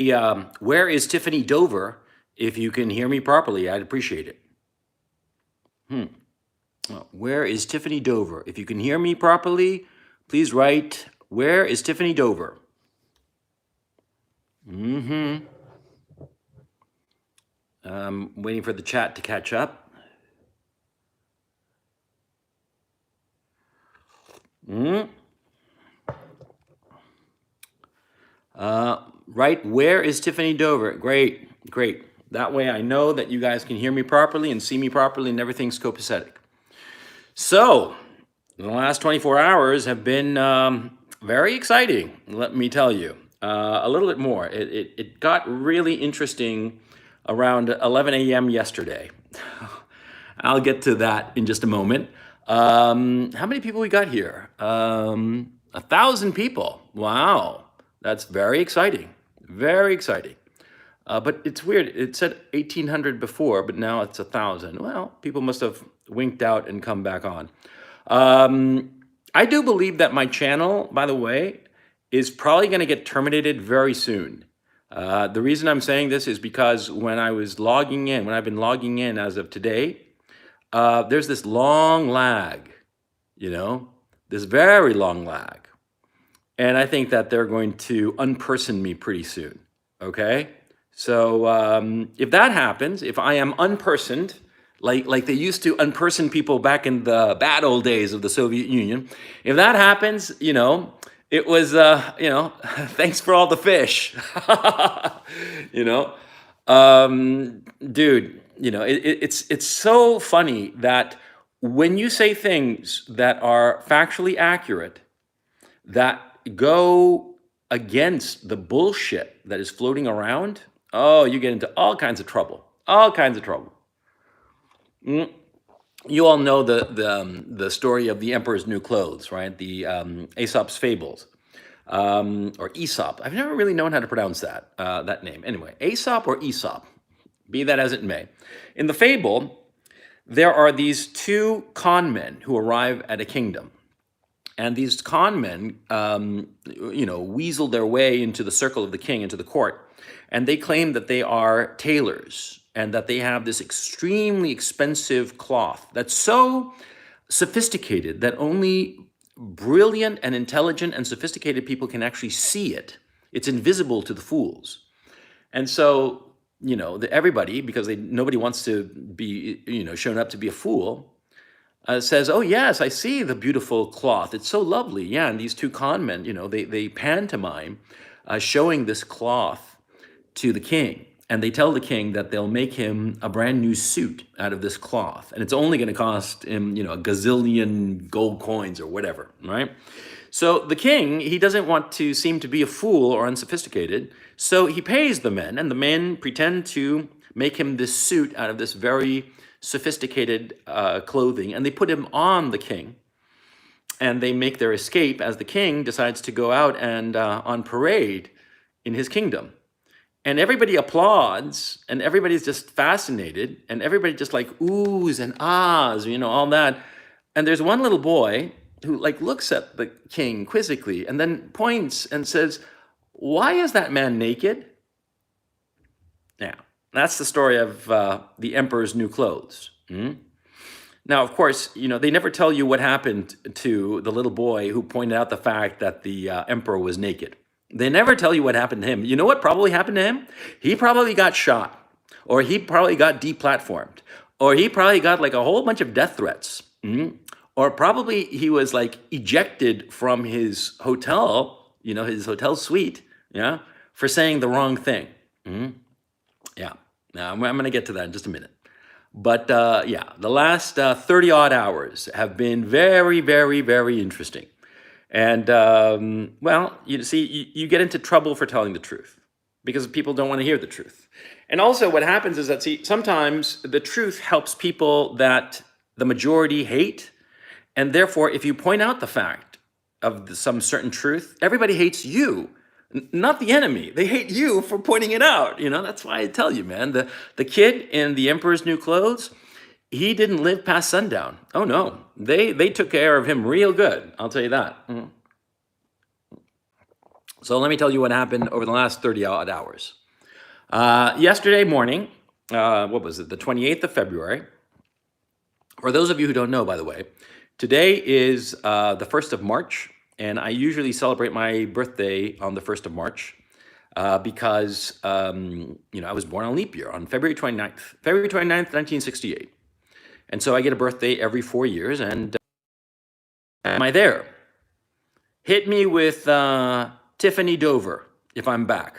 Where is Tiffany Dover? If you can hear me properly, I'd appreciate it. Where is Tiffany Dover? If you can hear me properly, please write, where is Tiffany Dover? Waiting for the chat to catch up. Right, where is Tiffany Dover? Great, great. That way I know that you guys can hear me properly and see me properly and everything's copacetic. So, the last 24 hours have been very exciting, let me tell you. A little bit more. It got really interesting around 11 a.m. yesterday. I'll get to that in just a moment. How many people we got here? 1,000 people. Wow, that's very exciting. Very exciting. But it's weird. It said 1,800 before, but now it's 1,000. Well, people must have winked out and come back on. I do believe that my channel, by the way, is probably going to get terminated very soon. The reason I'm saying this is because when I was logging in, when I've been logging in as of today, there's this long lag, this very long lag. And I think that they're going to unperson me pretty soon, okay? So if that happens, if I am unpersoned, like they used to unperson people back in the bad old days of the Soviet Union, if that happens, it was, thanks for all the fish, dude, it's so funny that when you say things that are factually accurate, that go against the bullshit that is floating around, oh, you get into all kinds of trouble, all kinds of trouble. You all know the story of the Emperor's New Clothes, right? The Aesop's Fables, or Aesop. I've never really known how to pronounce that name. Anyway, Aesop or Aesop, be that as it may. In the fable, there are these two con men who arrive at a kingdom. And these con men, weasel their way into the circle of the king, into the court. And they claim that they are tailors and that they have this extremely expensive cloth that's so sophisticated that only brilliant and intelligent and sophisticated people can actually see it. It's invisible to the fools. And so, everybody, because nobody wants to be, shown up to be a fool, says, oh, yes, I see the beautiful cloth. It's so lovely. Yeah, and these two con men, they pantomime showing this cloth to the king. And they tell the king that they'll make him a brand new suit out of this cloth. And it's only going to cost him, a gazillion gold coins or whatever, right? So the king, he doesn't want to seem to be a fool or unsophisticated. So he pays the men, and the men pretend to make him this suit out of this very sophisticated clothing, and they put him on the king, and they make their escape as the king decides to go out and on parade in his kingdom. And everybody applauds, and everybody's just fascinated, and everybody just like oohs and ahs, all that. And there's one little boy who looks at the king quizzically and then points and says, why is that man naked? Now, that's the story of the Emperor's New Clothes. Now, of course, they never tell you what happened to the little boy who pointed out the fact that the emperor was naked. They never tell you what happened to him. You know what probably happened to him? He probably got shot, or he probably got deplatformed, or he probably got a whole bunch of death threats, or probably he was ejected from his hotel, his hotel suite, for saying the wrong thing. Yeah, now I'm going to get to that in just a minute. But yeah, the last 30 odd hours have been very, very, very interesting. And well, you get into trouble for telling the truth because people don't want to hear the truth. And also what happens is that, sometimes the truth helps people that the majority hate. And therefore, if you point out the fact of some certain truth, everybody hates you. Not the enemy. They hate you for pointing it out. That's why I tell you, man, the kid in the Emperor's New Clothes, he didn't live past sundown. Oh no, they took care of him real good. I'll tell you that. So let me tell you what happened over the last 30 odd hours. Yesterday morning, what was it, the 28th of February. For those of you who don't know, by the way, today is the 1st of March, and I usually celebrate my birthday on the 1st of March because, I was born on leap year on February 29th, 1968. And so I get a birthday every 4 years, and am I there? Hit me with Tiffany Dover if I'm back.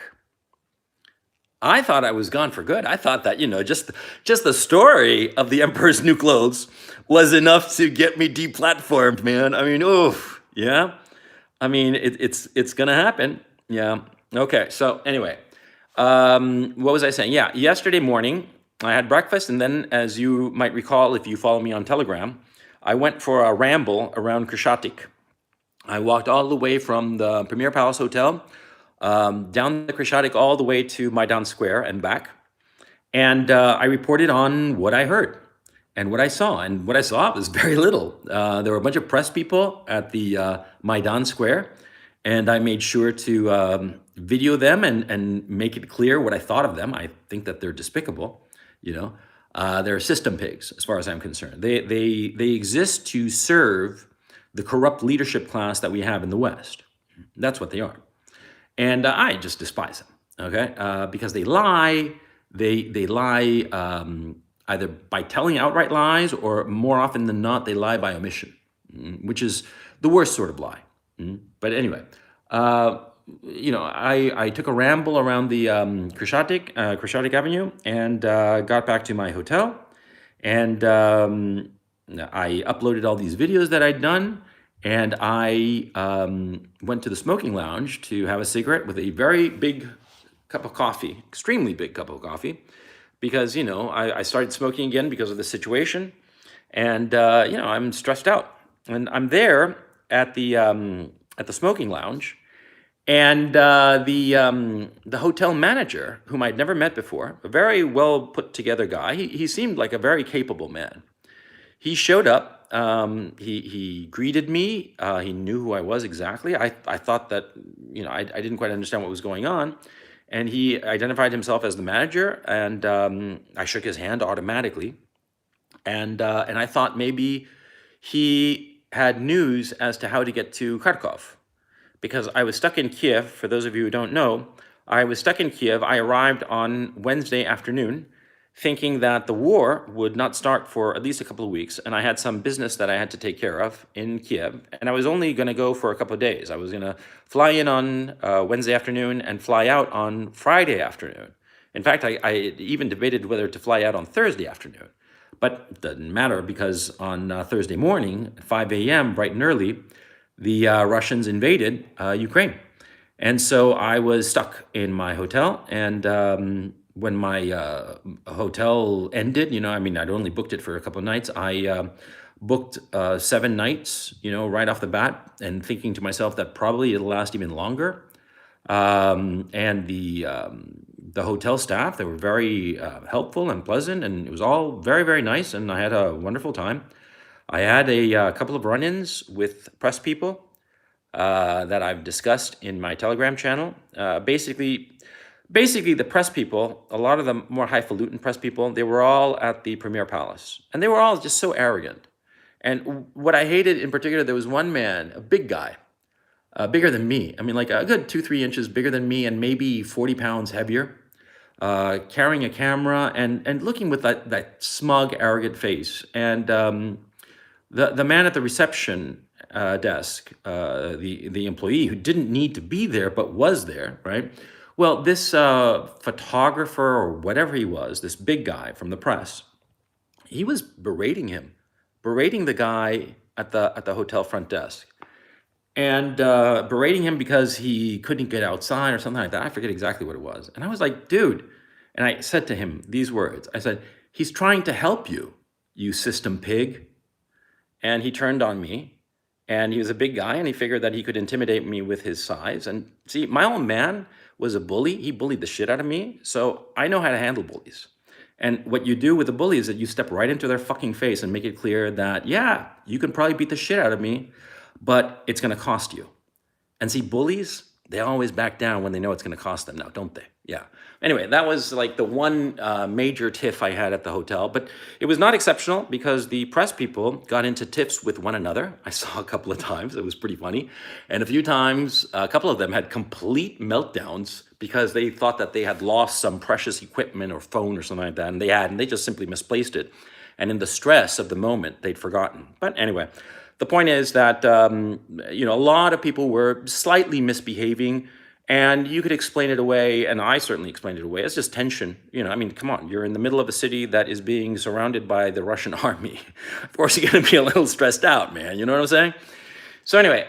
I thought I was gone for good. I thought that, just the story of the Emperor's New Clothes was enough to get me deplatformed, man. I mean, oof, yeah. I mean, it's gonna happen. Yeah. Okay. So anyway, what was I saying? Yeah. Yesterday morning, I had breakfast, and then, as you might recall, if you follow me on Telegram, I went for a ramble around Krishatik. I walked all the way from the Premier Palace Hotel down the Krishatik all the way to Maidan Square and back. And I reported on what I heard and what I saw. And what I saw was very little. There were a bunch of press people at the Maidan Square, and I made sure to video them and make it clear what I thought of them. I think that they're despicable, They're system pigs, as far as I'm concerned. They exist to serve the corrupt leadership class that we have in the West. That's what they are. And I just despise them, okay? Because they lie. They lie either by telling outright lies, or more often than not, they lie by omission, which is the worst sort of lie. But anyway, I took a ramble around the Krishatik Avenue, and got back to my hotel, and I uploaded all these videos that I'd done, and I went to the smoking lounge to have a cigarette with a very big cup of coffee, extremely big cup of coffee, because, I started smoking again because of the situation, and, I'm stressed out. And I'm there at the smoking lounge, and the hotel manager, whom I'd never met before, a very well put together guy, he seemed like a very capable man. He showed up. He greeted me. He knew who I was exactly. I thought that, I didn't quite understand what was going on. And he identified himself as the manager, and I shook his hand automatically. And I thought maybe he had news as to how to get to Kharkov, because I was stuck in Kiev. For those of you who don't know, I was stuck in Kiev. I arrived on Wednesday afternoon, thinking that the war would not start for at least a couple of weeks, and I had some business that I had to take care of in Kiev, and I was only going to go for a couple of days. I was going to fly in on Wednesday afternoon and fly out on Friday afternoon. In fact, I even debated whether to fly out on Thursday afternoon, but it doesn't matter, because on Thursday morning at 5 a.m., bright and early, the Russians invaded Ukraine. And so I was stuck in my hotel, and when my hotel ended, I'd only booked it for a couple of nights. I booked 7 nights, right off the bat, and thinking to myself that probably it'll last even longer. And the hotel staff, they were very helpful and pleasant, and it was all very, very nice, and I had a wonderful time. I had a couple of run-ins with press people that I've discussed in my Telegram channel. Basically, the press people, a lot of the more highfalutin press people, they were all at the Premier Palace, and they were all just so arrogant. And what I hated in particular, there was one man, a big guy, bigger than me. I mean, like a good 2-3 inches bigger than me, and maybe 40 pounds heavier, carrying a camera and looking with that smug, arrogant face. And the man at the reception desk, the employee who didn't need to be there but was there, right? Well, this photographer or whatever he was, this big guy from the press, he was berating the guy at the hotel front desk, and berating him because he couldn't get outside or something like that. I forget exactly what it was. And I was like, dude, and I said to him these words. I said, he's trying to help you, you system pig. And he turned on me, and he was a big guy, and he figured that he could intimidate me with his size. And see, my old man was a bully. He bullied the shit out of me, so I know how to handle bullies. And what you do with a bully is that you step right into their fucking face and make it clear that, yeah, you can probably beat the shit out of me, but it's going to cost you. And see, bullies, They always back down when they know it's going to cost them now, don't they? Yeah. Anyway, that was like the one major tiff I had at the hotel, but it was not exceptional because the press people got into tiffs with one another. I saw a couple of times. It was pretty funny. And a few times, a couple of them had complete meltdowns because they thought that they had lost some precious equipment or phone or something like that, and they hadn't. They just simply misplaced it. And in the stress of the moment, they'd forgotten. But anyway, the point is that a lot of people were slightly misbehaving, and you could explain it away, and I certainly explained it away. It's just tension. I mean, come on, you're in the middle of a city that is being surrounded by the Russian army. Of course, you're going to be a little stressed out, man. You know what I'm saying? So anyway,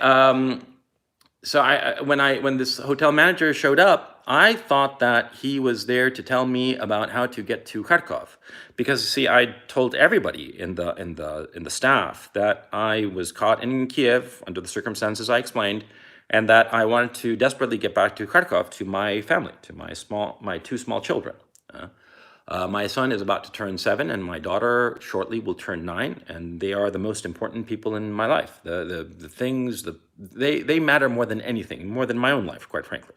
when this hotel manager showed up, I thought that he was there to tell me about how to get to Kharkov, because see, I told everybody in the staff that I was caught in Kiev under the circumstances I explained, and that I wanted to desperately get back to Kharkov, to my family, to my two small children. My son is about to turn 7, and my daughter shortly will turn 9, and they are the most important people in my life. The things, they matter more than anything, more than my own life, quite frankly.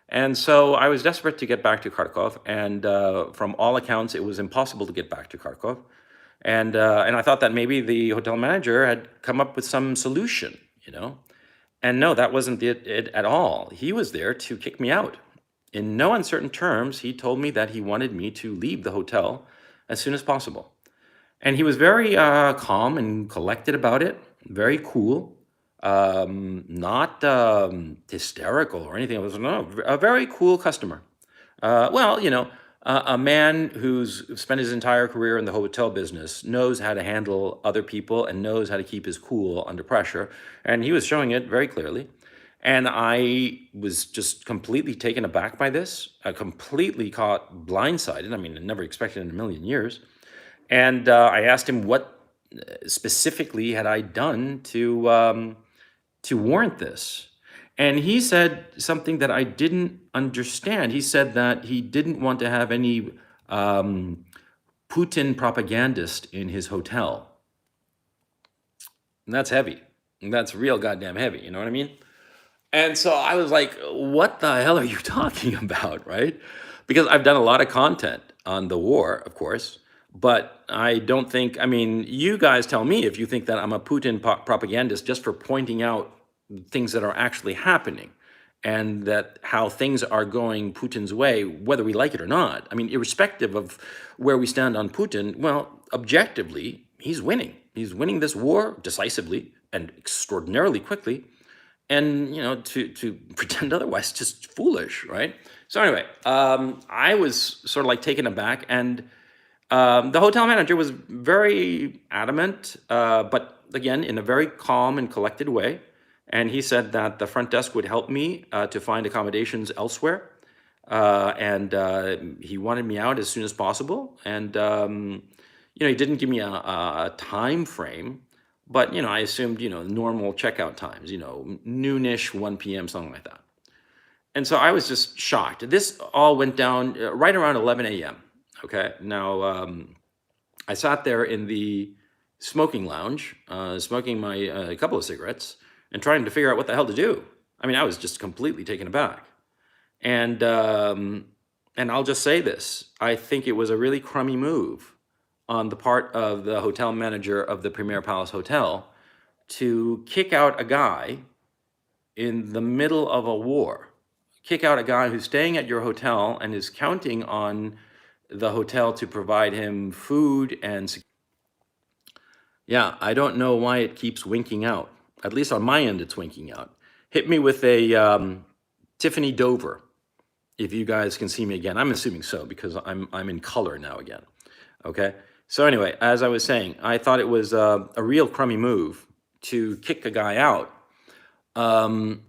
And so I was desperate to get back to Kharkov, and from all accounts, it was impossible to get back to Kharkov. And I thought that maybe the hotel manager had come up with some solution, And no, that wasn't it at all. He was there to kick me out. In no uncertain terms, he told me that he wanted me to leave the hotel as soon as possible. And he was very calm and collected about it, very cool, not hysterical or anything. It was a very cool customer. A man who's spent his entire career in the hotel business knows how to handle other people and knows how to keep his cool under pressure. And he was showing it very clearly. And I was just completely taken aback by this, completely caught blindsided. I mean, I never expected in a million years. And I asked him what specifically had I done to warrant this. And he said something that I didn't understand. He said that he didn't want to have any Putin propagandist in his hotel. And that's heavy. And that's real goddamn heavy, you know what I mean? And so I was like, what the hell are you talking about, right? Because I've done a lot of content on the war, of course, but I don't think, you guys tell me if you think that I'm a Putin propagandist just for pointing out things that are actually happening and that how things are going Putin's way, whether we like it or not. Irrespective of where we stand on Putin, well, objectively, he's winning. He's winning this war decisively and extraordinarily quickly. And, to pretend otherwise, just foolish, right? So anyway, I was sort of like taken aback, and the hotel manager was very adamant, but again, in a very calm and collected way. And he said that the front desk would help me to find accommodations elsewhere. And he wanted me out as soon as possible. And, he didn't give me a time frame. But, I assumed, normal checkout times, noonish, 1 p.m., something like that. And so I was just shocked. This all went down right around 11 a.m. Okay. Now, I sat there in the smoking lounge, smoking my a couple of cigarettes and trying to figure out what the hell to do. I was just completely taken aback. And I'll just say this. I think it was a really crummy move on the part of the hotel manager of the Premier Palace Hotel to kick out a guy in the middle of a war. Kick out a guy who's staying at your hotel and is counting on the hotel to provide him food and... Yeah, I don't know why it keeps winking out. At least on my end, it's winking out. Hit me with a Tiffany Dover, if you guys can see me again. I'm assuming so, because I'm in color now again. Okay? So anyway, as I was saying, I thought it was a real crummy move to kick a guy out. And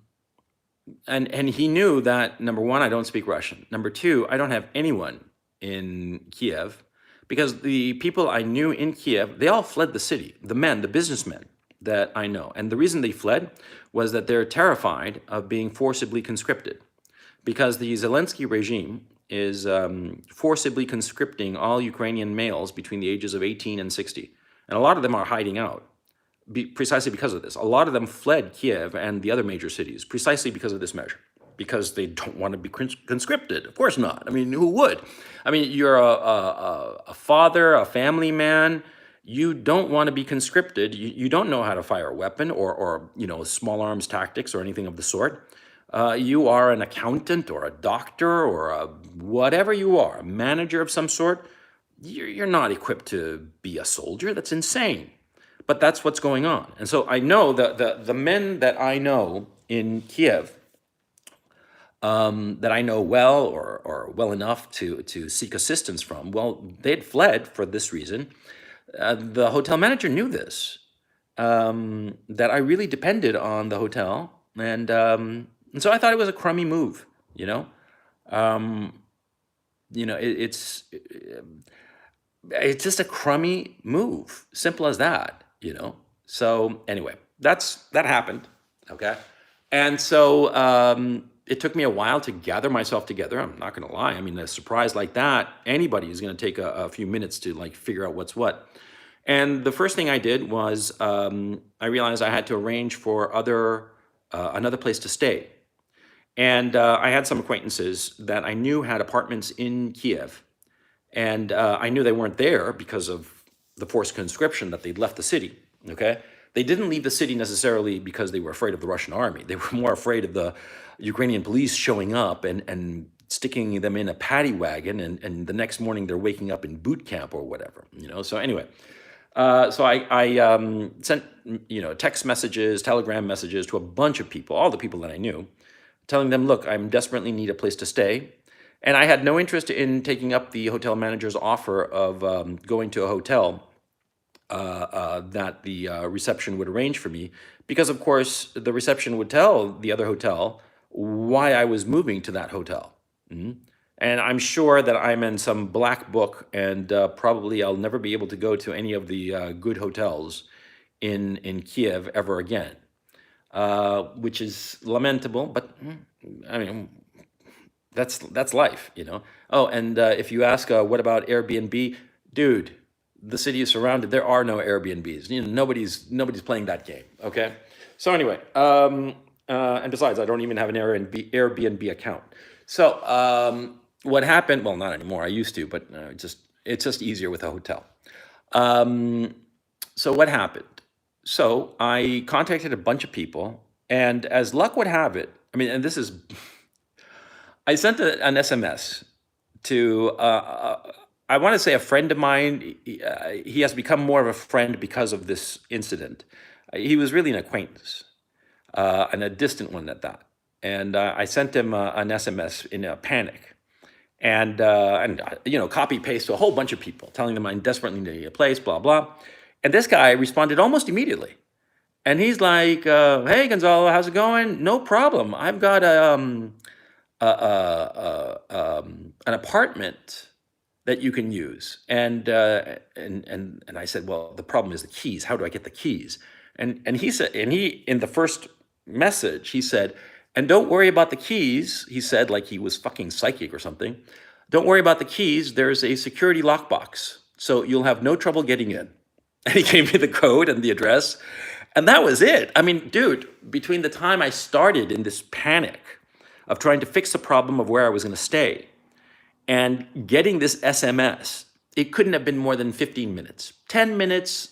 he knew that, number one, I don't speak Russian. Number two, I don't have anyone in Kiev, because the people I knew in Kiev, they all fled the city. The businessmen that I know. And the reason they fled was that they're terrified of being forcibly conscripted, because the Zelensky regime is forcibly conscripting all Ukrainian males between the ages of 18 and 60. And a lot of them are hiding out. precisely because of this. A lot of them fled Kiev and the other major cities precisely because of this measure, because they don't want to be conscripted. Of course not. I mean, who would? I mean, you're a father, a family man. You don't want to be conscripted. You don't know how to fire a weapon or small arms tactics or anything of the sort. You are an accountant or a doctor or whatever you are, a manager of some sort. You're not equipped to be a soldier. That's insane. But that's what's going on. And so I know the men that I know in Kiev, that I know well or well enough to seek assistance from, well, they'd fled for this reason. The hotel manager knew this, that I really depended on the hotel. And so I thought it was a crummy move, you know? Um, it's just a crummy move. Simple as that. So anyway, that happened. Okay. And so it took me a while to gather myself together. I'm not going to lie. I mean, a surprise like that, anybody is going to take a few minutes to like figure out what's what. And the first thing I did was I realized I had to arrange for another place to stay. And I had some acquaintances that I knew had apartments in Kiev. And I knew they weren't there because of the forced conscription, that they'd left the city, okay? They didn't leave the city necessarily because they were afraid of the Russian army. They were more afraid of the Ukrainian police showing up and sticking them in a paddy wagon, and the next morning they're waking up in boot camp or whatever. So anyway, so I sent, text messages, telegram messages to a bunch of people, all the people that I knew, telling them, look, I'm desperately need a place to stay. And I had no interest in taking up the hotel manager's offer of going to a hotel that the reception would arrange for me, because of course the reception would tell the other hotel why I was moving to that hotel. And I'm sure that I'm in some black book, and probably I'll never be able to go to any of the good hotels in Kiev ever again, which is lamentable, but I mean, that's life. Oh, and if you ask, what about Airbnb? Dude, the city is surrounded. There are no Airbnbs. Nobody's playing that game. Okay. So anyway, and besides, I don't even have an Airbnb account. So what happened? Well, not anymore. I used to, but it's just easier with a hotel. So what happened? So I contacted a bunch of people, and as luck would have it, I mean, and this is. I sent an SMS to, I want to say, a friend of mine. He has become more of a friend because of this incident. He was really an acquaintance, and a distant one at that. And I sent him an SMS in a panic, and copy paste to a whole bunch of people, telling them I desperately need a place, blah blah. And this guy responded almost immediately, and he's like, "Hey Gonzalo, how's it going? No problem. I've got an apartment that you can use." And I said, well, the problem is the keys. How do I get the keys? And he said, in the first message, he said, and don't worry about the keys. He said, like he was fucking psychic or something. Don't worry about the keys. There's a security lockbox, so you'll have no trouble getting in. And he gave me the code and the address, and that was it. I mean, dude, between the time I started in this panic of trying to fix the problem of where I was going to stay and getting this SMS, it couldn't have been more than 15 minutes. 10 minutes,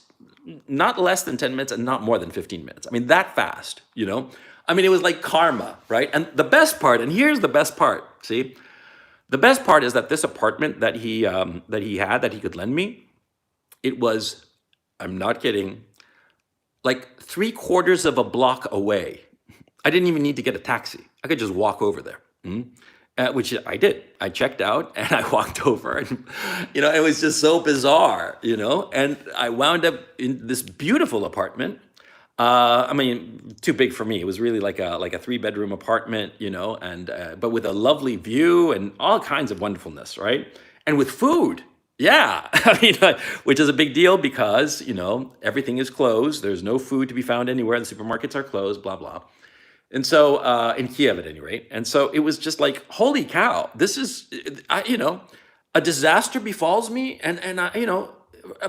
not less than 10 minutes, and not more than 15 minutes. I mean, that fast. I mean, it was like karma, right? And the best part, and here's the best part, see? The best part is that this apartment that he could lend me, it was, I'm not kidding, like 3/4 of a block away. I didn't even need to get a taxi. I could just walk over there, which I did. I checked out and I walked over, and it was just so bizarre, And I wound up in this beautiful apartment. I mean, too big for me. It was really like a 3-bedroom apartment, and but with a lovely view and all kinds of wonderfulness, right? And with food. Yeah, I mean, which is a big deal because, everything is closed. There's no food to be found anywhere. The supermarkets are closed, blah, blah. And so, in Kiev at any rate. And so it was just like, holy cow, this is, a disaster befalls me. And I,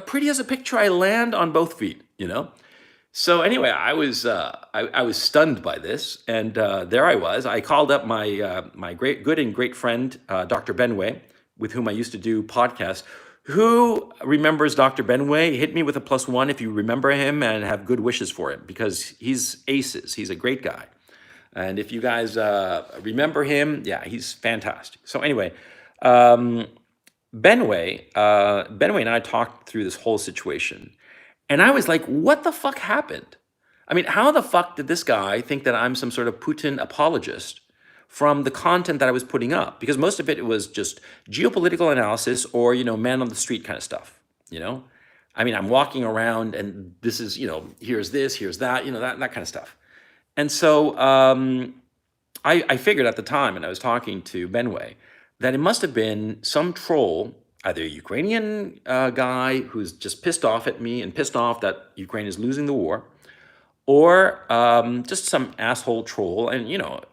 pretty as a picture, I land on both feet, So anyway, I was stunned by this, and there I was. I called up my good and great friend Dr. Benway, with whom I used to do podcasts. Who remembers Dr. Benway? Hit me with a +1 if you remember him and have good wishes for him, because he's aces. He's a great guy, and if you guys remember him, yeah, he's fantastic. So anyway, um, Benway and I talked through this whole situation, and I was like, what the fuck happened? I mean, how the fuck did this guy think that I'm some sort of Putin apologist from the content that I was putting up? Because most of it was just geopolitical analysis or, man on the street kind of stuff, you know? I mean, I'm walking around and this is, here's this, here's that, that kind of stuff. And so I figured at the time, and I was talking to Benway, that it must have been some troll, either a Ukrainian guy who's just pissed off at me and pissed off that Ukraine is losing the war, or just some asshole troll. And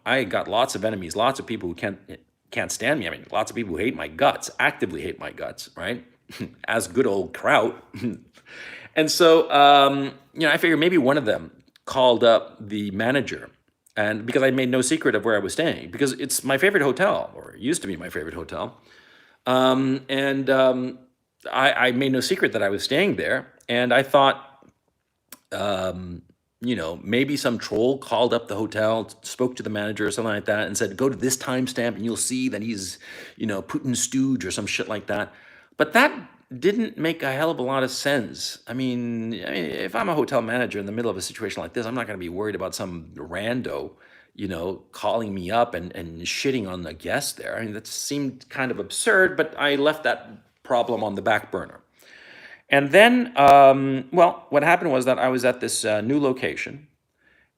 I got lots of enemies, lots of people who can't stand me. I mean, lots of people who hate my guts, actively hate my guts, right? As good old Kraut. And so, I figured maybe one of them called up the manager, and because I made no secret of where I was staying, because it's my favorite hotel, or it used to be my favorite hotel, and I made no secret that I was staying there, and I thought, maybe some troll called up the hotel, spoke to the manager or something like that, and said, "Go to this timestamp, and you'll see that he's, Putin's stooge," or some shit like that. But that didn't make a hell of a lot of sense. I mean, if I'm a hotel manager in the middle of a situation like this, I'm not going to be worried about some rando, calling me up and shitting on the guest there. I mean, that seemed kind of absurd, but I left that problem on the back burner. And then, well, what happened was that I was at this new location,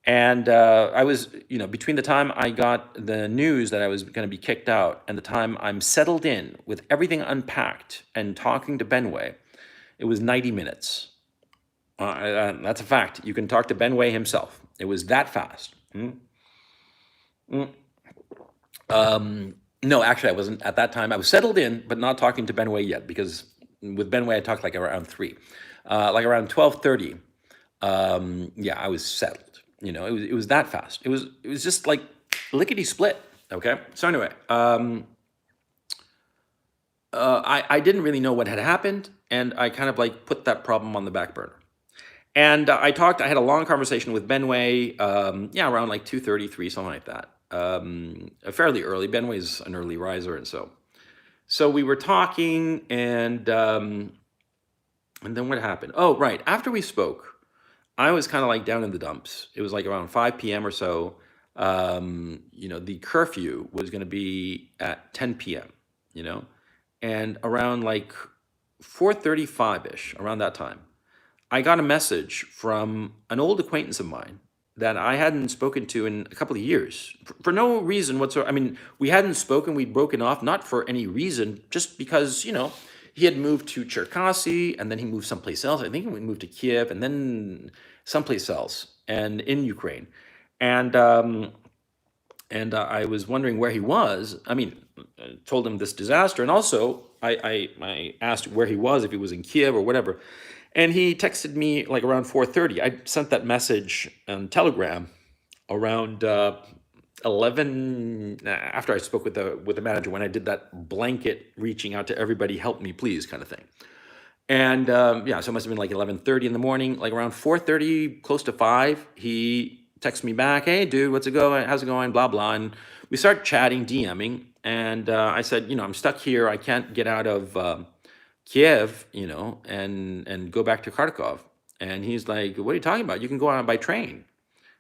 and I was, between the time I got the news that I was going to be kicked out and the time I'm settled in with everything unpacked and talking to Benway, it was 90 minutes. That's a fact. You can talk to Benway himself. It was that fast. No, actually, I wasn't at that time. I was settled in, but not talking to Benway yet, because with Benway, I talked like around 3. Like around 12:30, yeah, I was settled. It was that fast. It was just like lickety split. Okay. So anyway, I didn't really know what had happened, and I kind of like put that problem on the back burner. And I had a long conversation with Benway, yeah, around like 2:33, something like that. Fairly early. Benway's an early riser, and so we were talking, and then what happened? Oh, right. After we spoke, I was kind of like down in the dumps. It was like around 5 p.m. or so. The curfew was going to be at 10 p.m., and around like 4:35-ish, around that time, I got a message from an old acquaintance of mine that I hadn't spoken to in a couple of years for no reason whatsoever. I mean, we hadn't spoken, we'd broken off, not for any reason, just because, he had moved to Cherkasy, and then he moved someplace else. I think we moved to Kiev, and then someplace else, and in Ukraine. And I was wondering where he was. I mean, I told him this disaster, and also I asked where he was, if he was in Kiev or whatever. And he texted me like around 4:30. I sent that message on Telegram around 11, after I spoke with the manager, when I did that blanket reaching out to everybody, "Help me, please," kind of thing. And yeah, so it must have been like 11:30 in the morning. Like around 4:30, close to 5, he texts me back, "Hey, dude, what's it going? How's it going? Blah, blah." And we start chatting, DMing. And I said, "I'm stuck here. I can't get out of Kiev, and go back to Kharkov." And he's like, "What are you talking about? You can go out by train."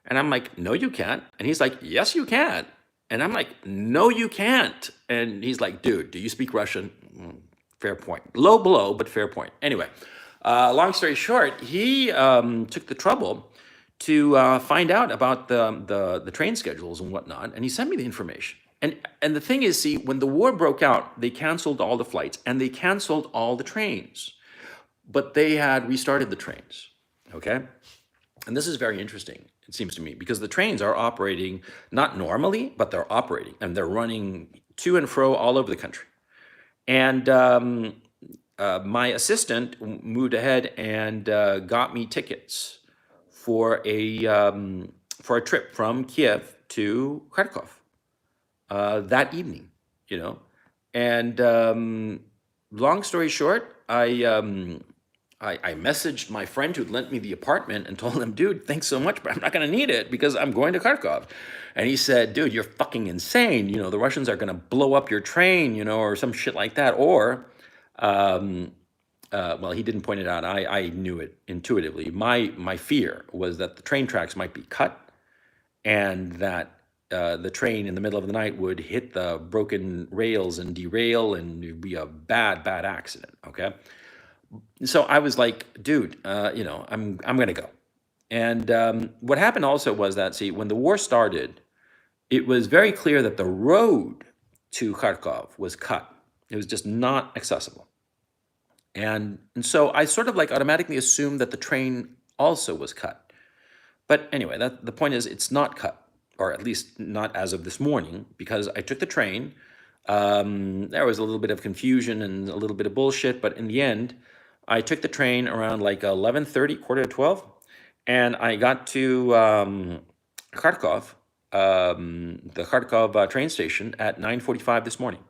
And I'm like, "No, you can't." And he's like, "Yes, you can." And I'm like, "No, you can't." And he's like, "Dude, do you speak Russian?" Fair point. Low blow, but fair point. Anyway, long story short, he took the trouble to find out about the train schedules and whatnot, and he sent me the information. And the thing is, see, when the war broke out, they canceled all the flights and they canceled all the trains, but they had restarted the trains. Okay, and this is very interesting, it seems to me, because the trains are operating not normally, but they're operating, and they're running to and fro all over the country. And my assistant moved ahead and got me tickets for a trip from Kiev to Kharkov that evening, you know. And long story short, I messaged my friend who'd lent me the apartment and told him, dude, thanks so much, but I'm not going to need it because I'm going to Kharkov. And he said, dude, you're fucking insane. You know, the Russians are going to blow up your train, you know, or some shit like that. Or, well, he didn't point it out. I knew it intuitively. My fear was that the train tracks might be cut and that the train in the middle of the night would hit the broken rails and derail and it'd be a bad, bad accident. Okay. So I was like, dude, you know, I'm gonna go. And what happened also was that, see, when the war started, it was very clear that the road to Kharkov was cut. It was just not accessible. And so I sort of like automatically assumed that the train also was cut. But anyway, the point is it's not cut, or at least not as of this morning, because I took the train. There was a little bit of confusion and a little bit of bullshit, but in the end, I took the train around like 11:30, quarter to 12, and I got to Kharkov, the Kharkov train station at 9:45 this morning.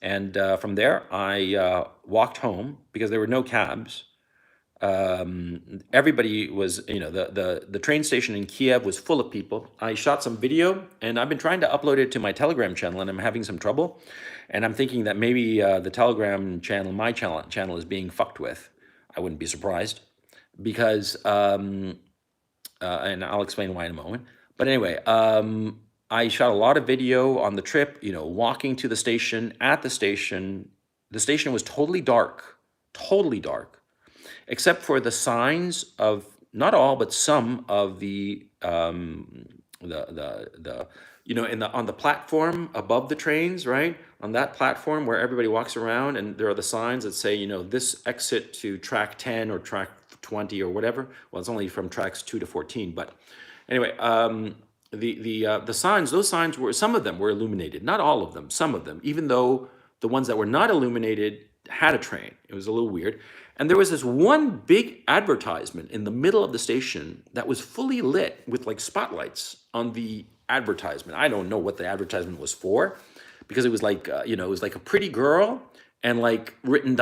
And from there, I walked home because there were no cabs. Everybody was, you know, the train station in Kiev was full of people. I shot some video and I've been trying to upload it to my Telegram channel and I'm having some trouble. And I'm thinking that maybe the Telegram channel, my channel is being fucked with. I wouldn't be surprised because, and I'll explain why in a moment. But anyway, I shot a lot of video on the trip, you know, walking to the station. At the station was totally dark, except for the signs of not all but some of the you know, on the platform above the trains, right? On that platform where everybody walks around, and there are the signs that say, you know, this exit to track 10 or track 20 or whatever. Well, it's only from tracks 2 to 14, but anyway, the signs, those signs were, some of them were illuminated, not all of them, some of them, even though the ones that were not illuminated had a train. It was a little weird. And there was this one big advertisement in the middle of the station that was fully lit with like spotlights on the advertisement. I don't know what the advertisement was for, because it was like, you know, it was like a pretty girl and like written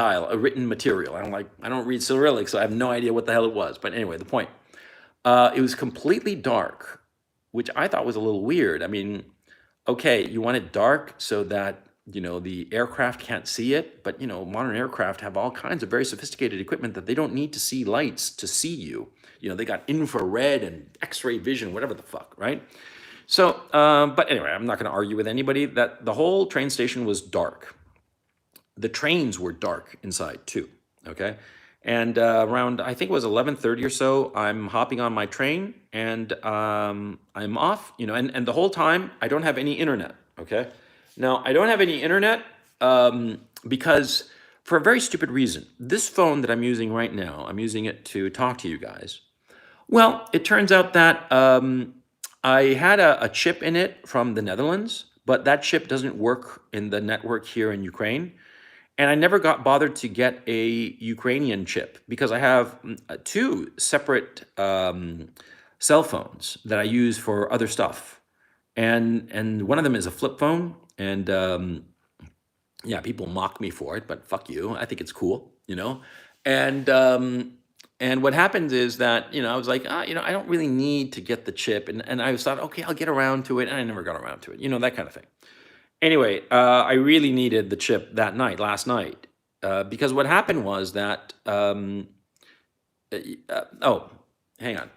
material. I don't read Cyrillic, so I have no idea what the hell it was. But anyway, the point, it was completely dark, which I thought was a little weird. I mean, okay, you want it dark so that, you know, the aircraft can't see it, but, you know, modern aircraft have all kinds of very sophisticated equipment that they don't need to see lights to see you. You know, they got infrared and X-ray vision, whatever the fuck, right? So, but anyway, I'm not going to argue with anybody that the whole train station was dark. The trains were dark inside too, okay? And around, I think it was 11:30 or so, I'm hopping on my train and I'm off, you know, and the whole time I don't have any internet, okay? Now, I don't have any internet because for a very stupid reason. This phone that I'm using right now, I'm using it to talk to you guys. Well, it turns out that I had a chip in it from the Netherlands, but that chip doesn't work in the network here in Ukraine. And I never got bothered to get a Ukrainian chip because I have two separate cell phones that I use for other stuff. And one of them is a flip phone. And yeah, people mock me for it, but fuck you. I think it's cool, you know? And what happens is that, you know, I was like, you know, I don't really need to get the chip. And I thought, okay, I'll get around to it. And I never got around to it, you know, that kind of thing. Anyway, I really needed the chip that night, last night, because what happened was that, oh, hang on.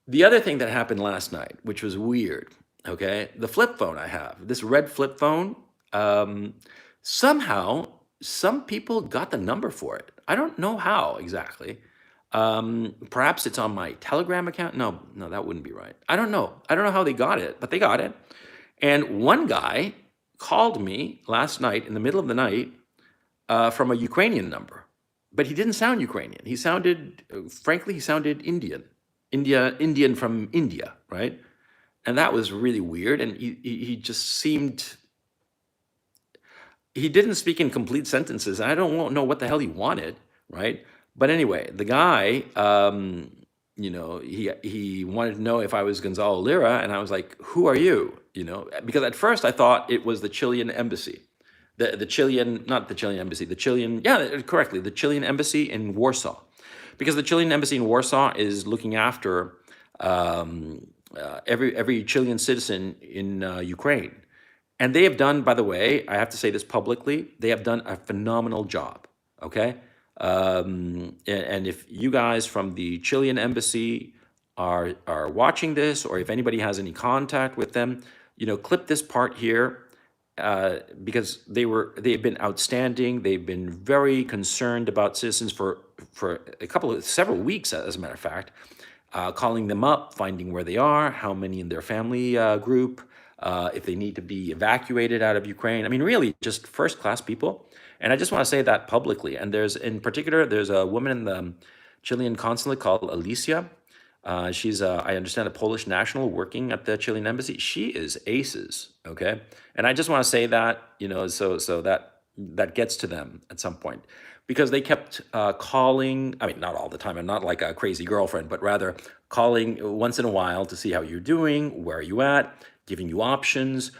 The other thing that happened last night, which was weird, okay, the flip phone I have, this red flip phone, somehow some people got the number for it. I don't know how exactly. Perhaps it's on my Telegram account. No, that wouldn't be right. I don't know. I don't know how they got it, but they got it. And one guy called me last night in the middle of the night from a Ukrainian number, but he didn't sound Ukrainian. He sounded, frankly, he sounded Indian from India, right? And that was really weird. And he just seemed, he didn't speak in complete sentences. I don't know what the hell he wanted, right? But anyway, the guy, he wanted to know if I was Gonzalo Lira, and I was like, "Who are you?" Because at first I thought it was the Chilean embassy, the Chilean, not the Chilean embassy, the Chilean, yeah, correctly, the Chilean embassy in Warsaw, because the Chilean embassy in Warsaw is looking after every Chilean citizen in Ukraine. And they have done, by the way, I have to say this publicly, they have done a phenomenal job. Okay. And if you guys from the Chilean embassy are watching this, or if anybody has any contact with them, clip this part here, because they've been outstanding. They've been very concerned about citizens for several weeks, as a matter of fact, calling them up, finding where they are, how many in their family group, if they need to be evacuated out of Ukraine. I mean, really, just first class people. And I just want to say that publicly. And in particular, there's a woman in the Chilean consulate called Alicia. She's, I understand, a Polish national working at the Chilean embassy. She is aces, okay? And I just want to say that, so that gets to them at some point, because they kept calling. I mean, not all the time. I'm not like a crazy girlfriend, but rather calling once in a while to see how you're doing, where are you at, giving you options.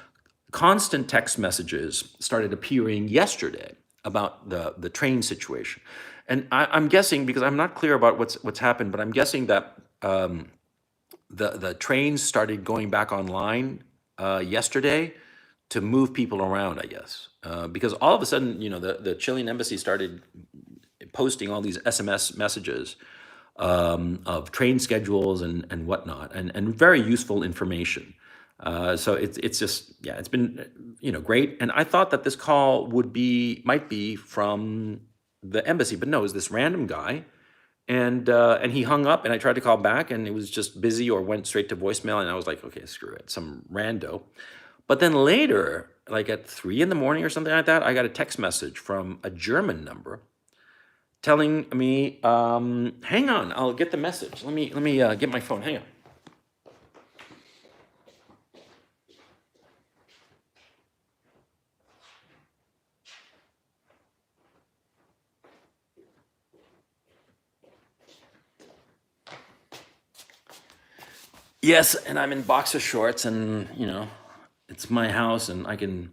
Constant text messages started appearing yesterday about the train situation. And I'm guessing, because I'm not clear about what's happened, but I'm guessing that the trains started going back online yesterday to move people around, I guess. Because all of a sudden, the Chilean embassy started posting all these SMS messages of train schedules and whatnot, and very useful information. So it's just, yeah, it's been great. And I thought that this call might be from the embassy, but no, it was this random guy, and he hung up, and I tried to call back, and it was just busy or went straight to voicemail, and I was like, okay, screw it, some rando. But then later, like at 3 in the morning or something like that, I got a text message from a German number telling me, hang on, I'll get the message. Let me get my phone. Hang on. Yes, and I'm in boxer shorts, and it's my house, and I can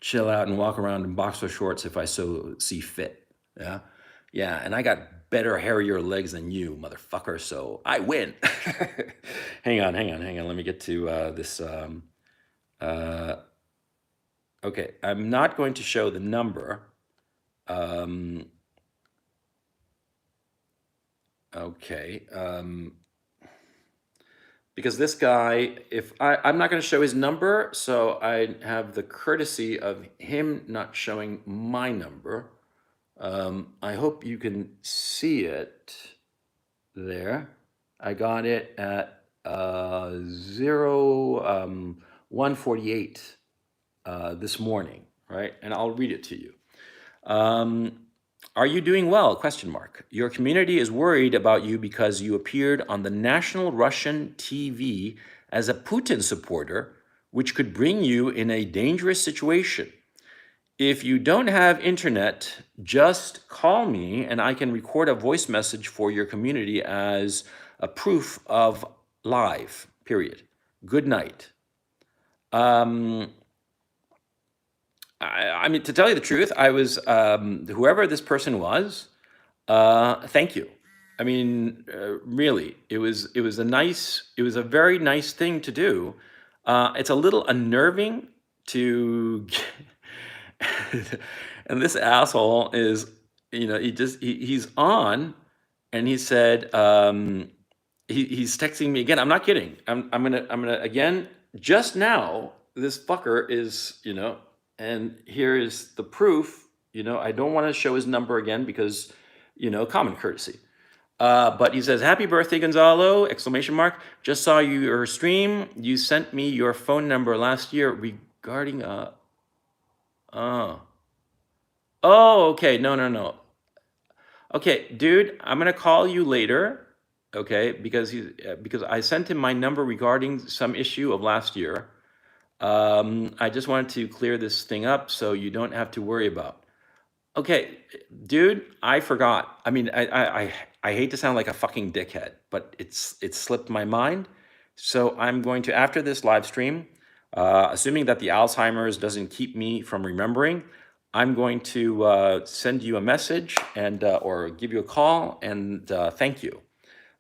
chill out and walk around in boxer shorts if I so see fit. Yeah, yeah, and I got better, hairier legs than you, motherfucker. So I win. Hang on. Let me get to this. Uh, okay, I'm not going to show the number. Okay. Because this guy, I'm not going to show his number, so I have the courtesy of him not showing my number. I hope you can see it there. I got it at 148 this morning, right? And I'll read it to you. Are you doing well? Question mark. Your community is worried about you because you appeared on the national Russian TV as a Putin supporter, which could bring you in a dangerous situation. If you don't have internet, just call me and I can record a voice message for your community as a proof of live, period. Good night. I mean, to tell you the truth, I was, whoever this person was, thank you. I mean, really, it was a very nice thing to do. It's a little unnerving to, and this asshole is, he's on, and he said, he's texting me again. I'm not kidding. I'm gonna again. Just now, this fucker is, and here is the proof. I don't want to show his number again because, common courtesy. But he says, "Happy birthday, Gonzalo!" Exclamation mark. Just saw your stream. You sent me your phone number last year regarding oh. Oh, okay. No. Okay, dude, I'm gonna call you later. Okay, because I sent him my number regarding some issue of last year. I just wanted to clear this thing up so you don't have to worry about. Okay, dude, I forgot. I mean, I hate to sound like a fucking dickhead, but it's slipped my mind. So I'm going to, after this live stream, assuming that the Alzheimer's doesn't keep me from remembering, I'm going to send you a message and or give you a call and thank you.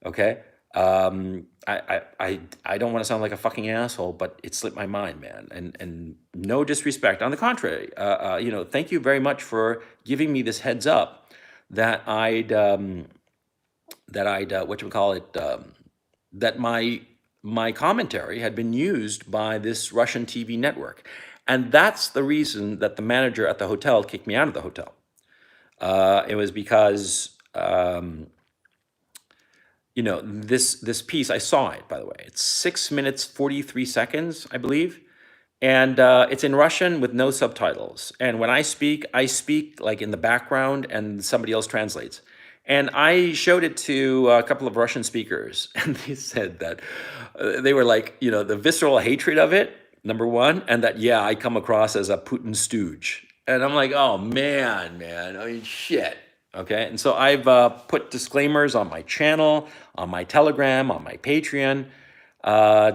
Okay. I don't want to sound like a fucking asshole, but it slipped my mind, man. And no disrespect. On the contrary, thank you very much for giving me this heads up that I'd what you call it, that my commentary had been used by this Russian TV network, and that's the reason that the manager at the hotel kicked me out of the hotel. It was because this piece, I saw it, by the way. It's 6 minutes 43 seconds, I believe, and it's in Russian with no subtitles. And when I speak like in the background, and somebody else translates. And I showed it to a couple of Russian speakers, and they said that they were like, the visceral hatred of it, number one, and that, yeah, I come across as a Putin stooge. And I'm like, oh man, I mean, shit. Okay, and so I've put disclaimers on my channel, on my Telegram, on my Patreon,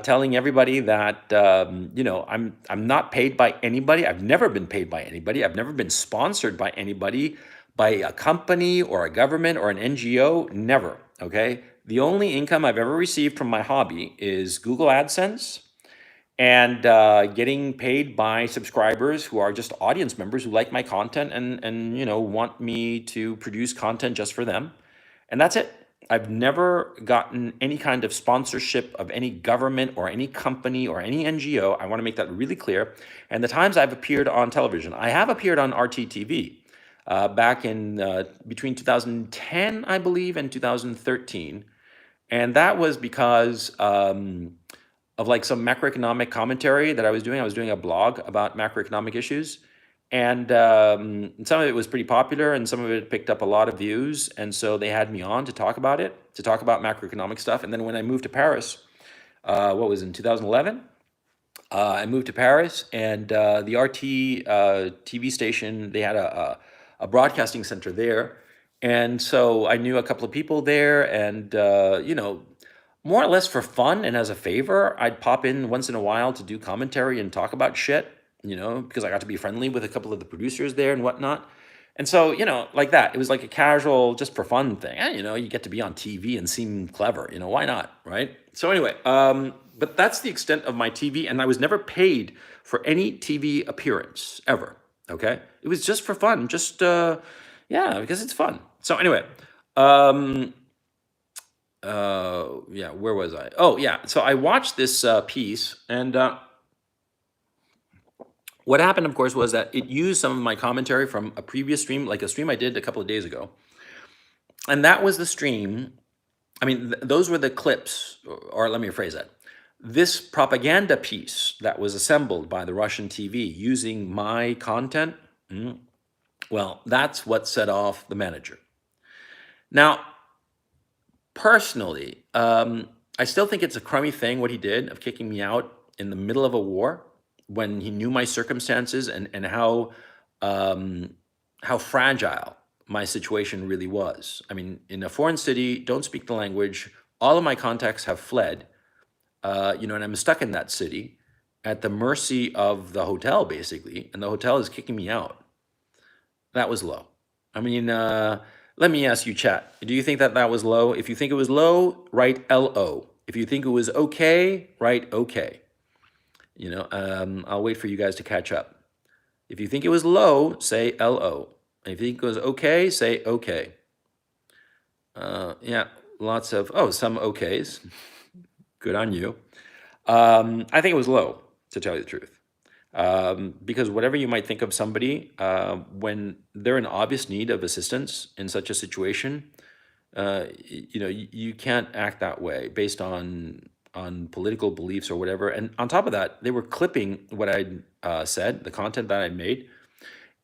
telling everybody that I'm not paid by anybody. I've never been paid by anybody. I've never been sponsored by anybody, by a company or a government or an NGO. Never. Okay. The only income I've ever received from my hobby is Google AdSense and getting paid by subscribers who are just audience members who like my content and want me to produce content just for them, and that's it. I've never gotten any kind of sponsorship of any government or any company or any NGO. I want to make that really clear. And the times I've appeared on television, I have appeared on RTTV back in between 2010, I believe, and 2013. And that was because of like some macroeconomic commentary that I was doing. I was doing a blog about macroeconomic issues. And some of it was pretty popular, and some of it picked up a lot of views. And so they had me on to talk about it, to talk about macroeconomic stuff. And then when I moved to Paris, what was it, in 2011? I moved to Paris, and the RT TV station, they had a broadcasting center there. And so I knew a couple of people there, and, more or less for fun and as a favor, I'd pop in once in a while to do commentary and talk about shit, because I got to be friendly with a couple of the producers there and whatnot. And so, like that, it was like a casual, just for fun thing. And, you get to be on TV and seem clever, why not, right? So anyway, but that's the extent of my TV, and I was never paid for any TV appearance, ever, okay? It was just for fun, just, yeah, because it's fun. So anyway, yeah, where was I? Oh, yeah, so I watched this piece, and what happened, of course, was that it used some of my commentary from a previous stream, like a stream I did a couple of days ago. And that was the stream. I mean, those were the clips, or let me rephrase that. This propaganda piece that was assembled by the Russian TV using my content, well, that's what set off the manager. Now, personally, I still think it's a crummy thing what he did of kicking me out in the middle of a war when he knew my circumstances and how fragile my situation really was. I mean, in a foreign city, don't speak the language. All of my contacts have fled, and I'm stuck in that city at the mercy of the hotel, basically, and the hotel is kicking me out. That was low. I mean, let me ask you, chat. Do you think that that was low? If you think it was low, write LO. If you think it was okay, write okay. I'll wait for you guys to catch up. If you think it was low, say LO. And if you think it was okay, say okay. Yeah, lots of, some okays. Good on you. I think it was low, to tell you the truth. Because whatever you might think of somebody, when they're in obvious need of assistance in such a situation, you can't act that way based on political beliefs or whatever. And on top of that, they were clipping what I'd said, the content that I made.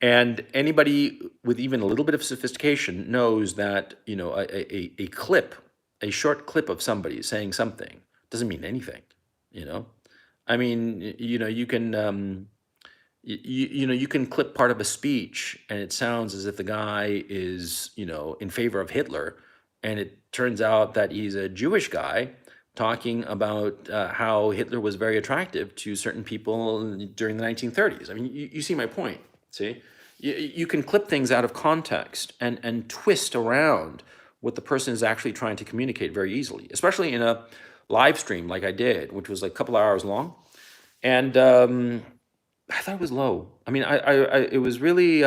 And anybody with even a little bit of sophistication knows that, a clip, a short clip of somebody saying something doesn't mean anything, I mean, you can, you can clip part of a speech and it sounds as if the guy is, in favor of Hitler, and it turns out that he's a Jewish guy talking about how Hitler was very attractive to certain people during the 1930s. I mean, you see my point. See, you can clip things out of context and twist around what the person is actually trying to communicate very easily, especially in a live stream like I did, which was like a couple hours long. And I thought it was low. I mean, it was really,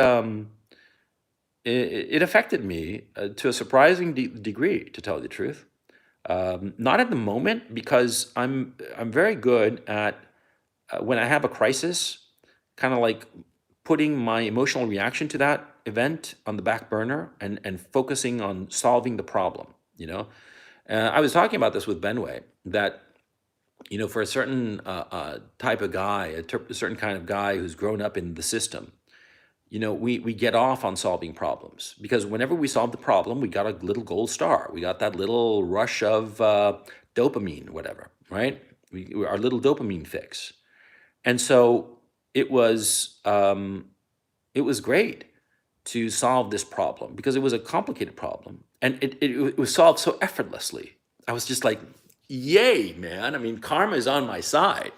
it affected me to a surprising degree, to tell you the truth. Not at the moment, because I'm very good at when I have a crisis, kind of like putting my emotional reaction to that event on the back burner and focusing on solving the problem. You know, I was talking about this with Benway that for a certain type of guy, a certain kind of guy who's grown up in the system, we get off on solving problems because whenever we solve the problem, we got a little gold star. We got that little rush of dopamine, whatever, right? Our little dopamine fix. And so it was great to solve this problem because it was a complicated problem and it was solved so effortlessly. I was just like, yay, man. I mean, karma is on my side.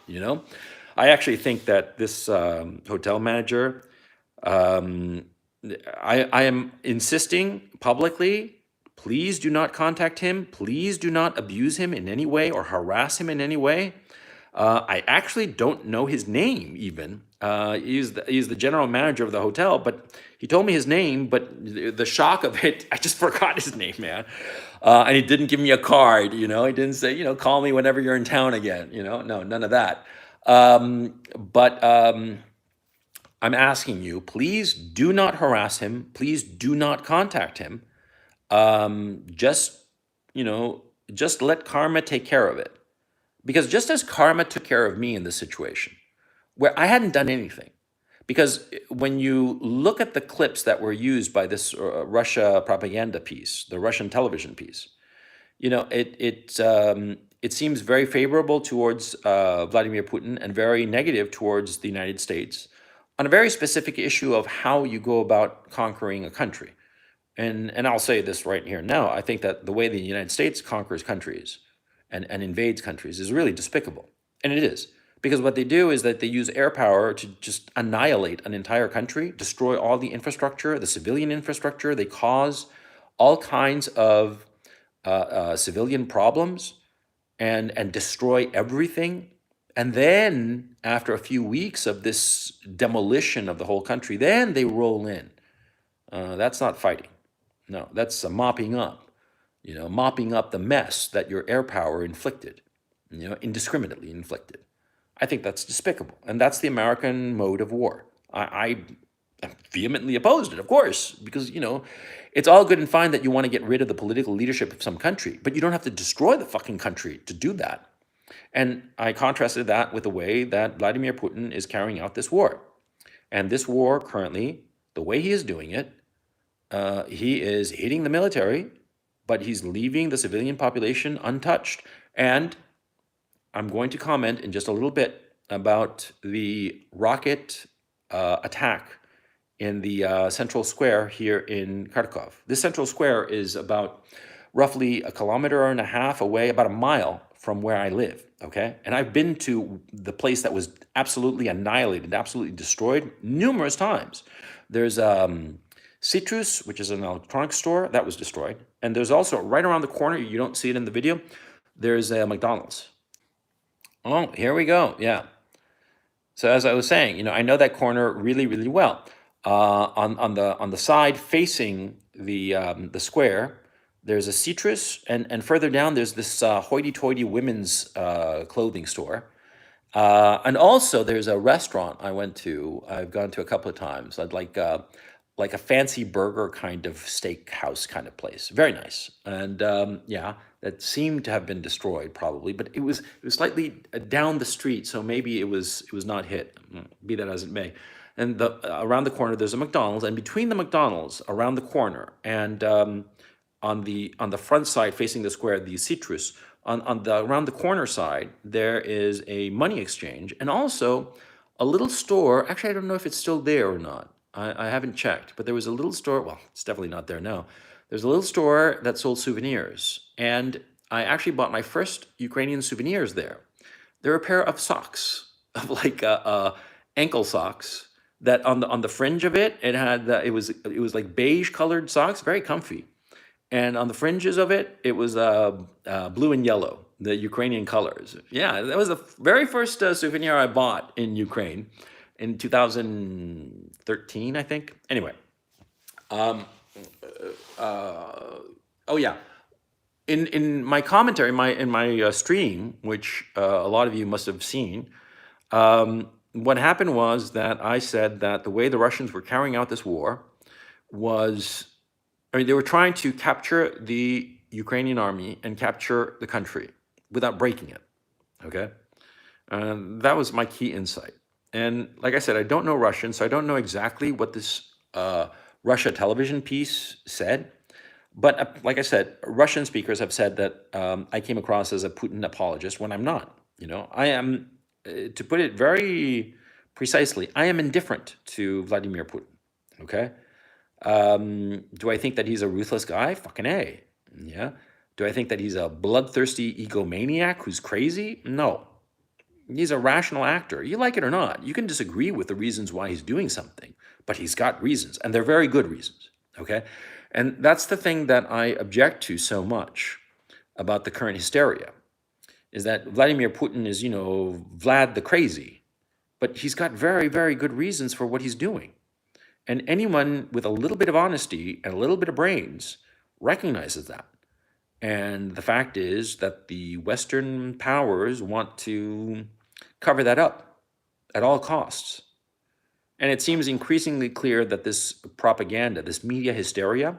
I actually think that this hotel manager, um, I am insisting publicly, please do not contact him. Please do not abuse him in any way or harass him in any way. I actually don't know his name even. He's the general manager of the hotel, but he told me his name, but the shock of it, I just forgot his name, man. And he didn't give me a card, He didn't say, call me whenever you're in town again, No, none of that. But I'm asking you, please do not harass him. Please do not contact him. Just, just let karma take care of it. Because just as karma took care of me in this situation, where I hadn't done anything, because when you look at the clips that were used by this Russia propaganda piece, the Russian television piece, it seems very favorable towards Vladimir Putin and very negative towards the United States on a very specific issue of how you go about conquering a country. And I'll say this right here now. I think that the way the United States conquers countries and invades countries is really despicable. And it is. Because what they do is that they use air power to just annihilate an entire country, destroy all the infrastructure, the civilian infrastructure. They cause all kinds of civilian problems and destroy everything. And then, after a few weeks of this demolition of the whole country, then they roll in. That's not fighting. No, that's mopping up. Mopping up the mess that your air power inflicted, indiscriminately inflicted. I think that's despicable. And that's the American mode of war. I vehemently opposed it, of course, because, it's all good and fine that you want to get rid of the political leadership of some country, but you don't have to destroy the fucking country to do that. And I contrasted that with the way that Vladimir Putin is carrying out this war. And this war currently, the way he is doing it, he is hitting the military, but he's leaving the civilian population untouched. And I'm going to comment in just a little bit about the rocket attack in the central square here in Kharkov. This central square is about roughly 1.5 kilometers away, about a mile from where I live, okay? And I've been to the place that was absolutely annihilated, absolutely destroyed numerous times. There's Citrus, which is an electronics store, that was destroyed. And there's also, right around the corner, you don't see it in the video, there's a McDonald's. Oh, here we go, yeah. So as I was saying, I know that corner really, really well. On the side facing the square, there's a Citrus, and further down there's this hoity-toity women's clothing store. And also there's a restaurant I've gone to a couple of times. I'd like a fancy burger kind of steakhouse kind of place. Very nice. And yeah, that seemed to have been destroyed probably, but it was slightly down the street, so maybe it was not hit. Be that as it may. And around the corner there's a McDonald's, and between the McDonald's around the corner and on the front side facing the square, the Citrus, around the corner side there is a money exchange and also a little store. Actually, I don't know if it's still there or not. I haven't checked, but there was a little store. Well, it's definitely not there now. There's a little store that sold souvenirs, and I actually bought my first Ukrainian souvenirs there. They're a pair of socks, of like ankle socks. That on the fringe of it, it had it was like beige colored socks, very comfy. And on the fringes of it, it was blue and yellow, the Ukrainian colors. Yeah, that was the very first souvenir I bought in Ukraine in 2013, I think. Anyway, um, oh yeah, in my commentary, in my stream, which a lot of you must have seen, what happened was that I said that the way the Russians were carrying out this war was, I mean, they were trying to capture the Ukrainian army and capture the country without breaking it. Okay, that was my key insight. And like I said, I don't know Russian, so I don't know exactly what this Russia television piece said. But like I said, Russian speakers have said that I came across as a Putin apologist when I'm not. I am, to put it very precisely, I am indifferent to Vladimir Putin. Okay. Do I think that he's a ruthless guy? Fucking A. Yeah. Do I think that he's a bloodthirsty egomaniac who's crazy? No. He's a rational actor. You like it or not. You can disagree with the reasons why he's doing something, but he's got reasons, and they're very good reasons. Okay. And that's the thing that I object to so much about the current hysteria, is that Vladimir Putin is, Vlad the crazy, but he's got very, very good reasons for what he's doing. And anyone with a little bit of honesty and a little bit of brains recognizes that. And the fact is that the Western powers want to cover that up at all costs. And it seems increasingly clear that this propaganda, this media hysteria,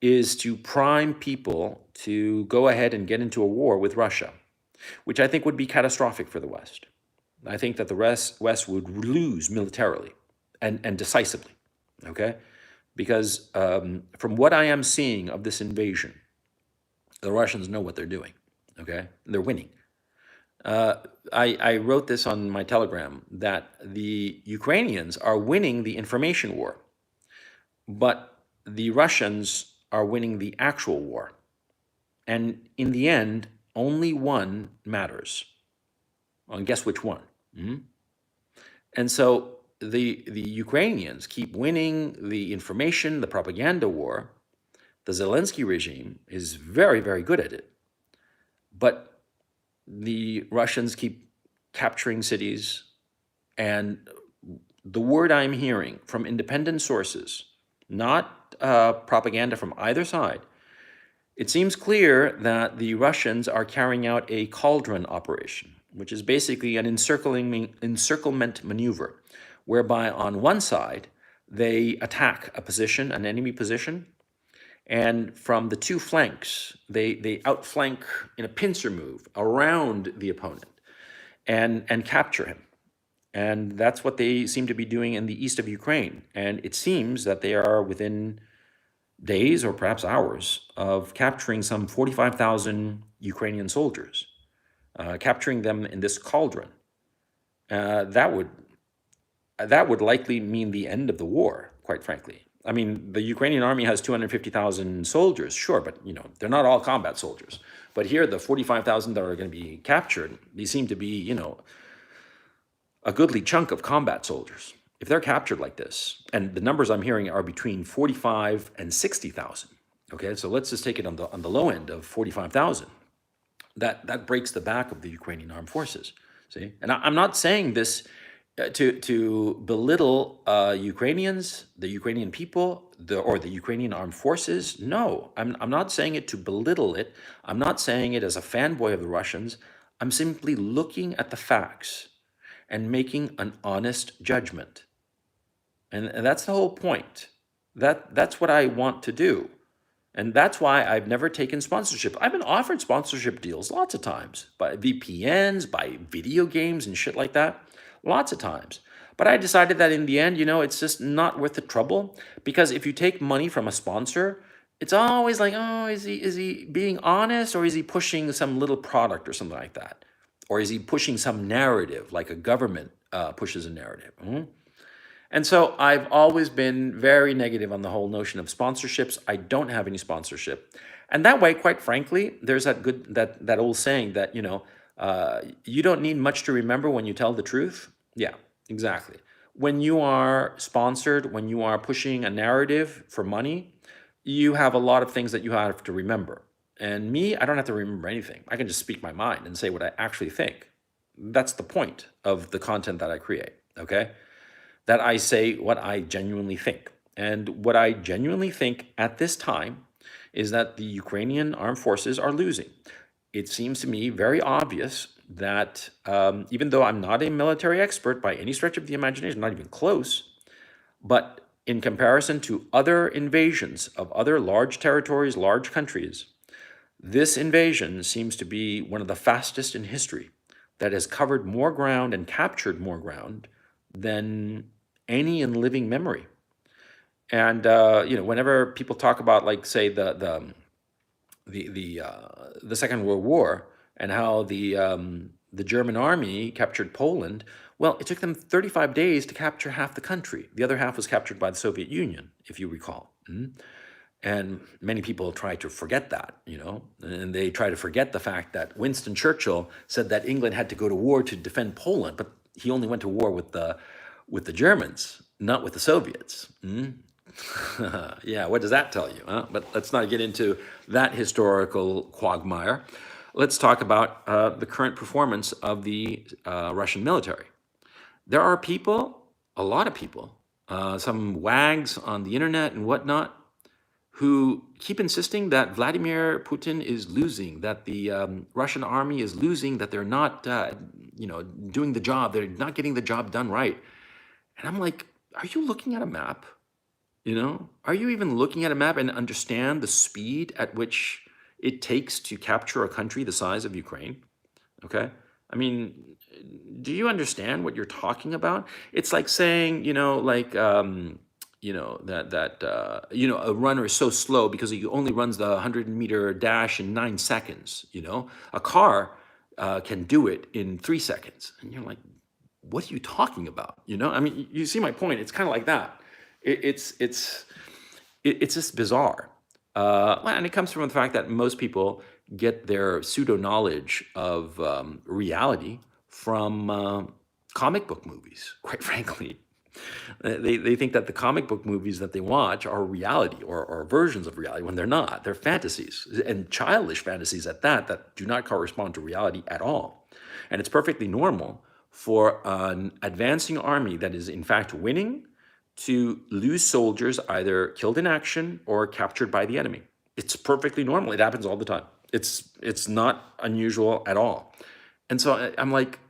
is to prime people to go ahead and get into a war with Russia, which I think would be catastrophic for the West. I think that the West would lose militarily and decisively, okay? Because from what I am seeing of this invasion, the Russians know what they're doing, okay? They're winning. I wrote this on my Telegram, that the Ukrainians are winning the information war, but the Russians are winning the actual war. And in the end, only one matters. Well, and guess which one? And so the Ukrainians keep winning the information, the propaganda war. The Zelensky regime is very, very good at it. But the Russians keep capturing cities. And the word I'm hearing from independent sources, not propaganda from either side, it seems clear that the Russians are carrying out a cauldron operation, which is basically an encirclement maneuver, whereby on one side they attack a position, an enemy position, and from the two flanks they outflank in a pincer move around the opponent and capture him. And that's what they seem to be doing in the east of Ukraine. And it seems that they are within days or perhaps hours of capturing some 45,000 Ukrainian soldiers, capturing them in this cauldron. That would likely mean the end of the war, quite frankly. I mean, the Ukrainian army has 250,000 soldiers, sure, but they're not all combat soldiers. But here, the 45,000 that are going to be captured, these seem to be, a goodly chunk of combat soldiers. If they're captured like this, and the numbers I'm hearing are between 45 and 60,000, okay, so let's just take it on the low end of 45,000. That breaks the back of the Ukrainian armed forces. See, and I'm not saying this to belittle Ukrainians, the Ukrainian people, or the Ukrainian armed forces. No, I'm not saying it to belittle it. I'm not saying it as a fanboy of the Russians. I'm simply looking at the facts and making an honest judgment. And that's the whole point. That's what I want to do. And that's why I've never taken sponsorship. I've been offered sponsorship deals lots of times, by VPNs, by video games and shit like that, lots of times. But I decided that in the end, it's just not worth the trouble, because if you take money from a sponsor, it's always like, oh, is he being honest, or is he pushing some little product or something like that? Or is he pushing some narrative, like a government pushes a narrative? And so I've always been very negative on the whole notion of sponsorships. I don't have any sponsorship. And that way, quite frankly, there's that old saying that, you don't need much to remember when you tell the truth. Yeah, exactly. When you are sponsored, when you are pushing a narrative for money, you have a lot of things that you have to remember. And me, I don't have to remember anything. I can just speak my mind and say what I actually think. That's the point of the content that I create, okay? That I say what I genuinely think. And what I genuinely think at this time is that the Ukrainian armed forces are losing. It seems to me very obvious that even though I'm not a military expert by any stretch of the imagination, not even close, but in comparison to other invasions of other large territories, large countries, this invasion seems to be one of the fastest in history that has covered more ground and captured more ground than any in living memory. And whenever people talk about, like, say, the Second World War and how the German army captured Poland, well, it took them 35 days to capture half the country. The other half was captured by the Soviet Union, if you recall. And many people try to forget that, and they try to forget the fact that Winston Churchill said that England had to go to war to defend Poland, but he only went to war with the Germans, not with the Soviets. Yeah, what does that tell you? Huh? But let's not get into that historical quagmire. Let's talk about the current performance of the Russian military. There are people, a lot of people, some wags on the internet and whatnot, who keep insisting that Vladimir Putin is losing, that the Russian army is losing, that they're not, doing the job, they're not getting the job done right. And I'm like, are you looking at a map? Are you even looking at a map and understand the speed at which it takes to capture a country the size of Ukraine? Okay. I mean, do you understand what you're talking about? It's like saying, a runner is so slow because he only runs the 100-meter dash in 9 seconds. A car can do it in 3 seconds, and you're like, what are you talking about? I mean, you see my point. It's kind of like that. It's just bizarre. And it comes from the fact that most people get their pseudo knowledge of reality from comic book movies, quite frankly. They think that the comic book movies that they watch are reality or versions of reality when they're not. They're fantasies, and childish fantasies at that do not correspond to reality at all. And it's perfectly normal for an advancing army that is in fact winning to lose soldiers either killed in action or captured by the enemy. It's perfectly normal. It happens all the time. It's not unusual at all. And so I'm like,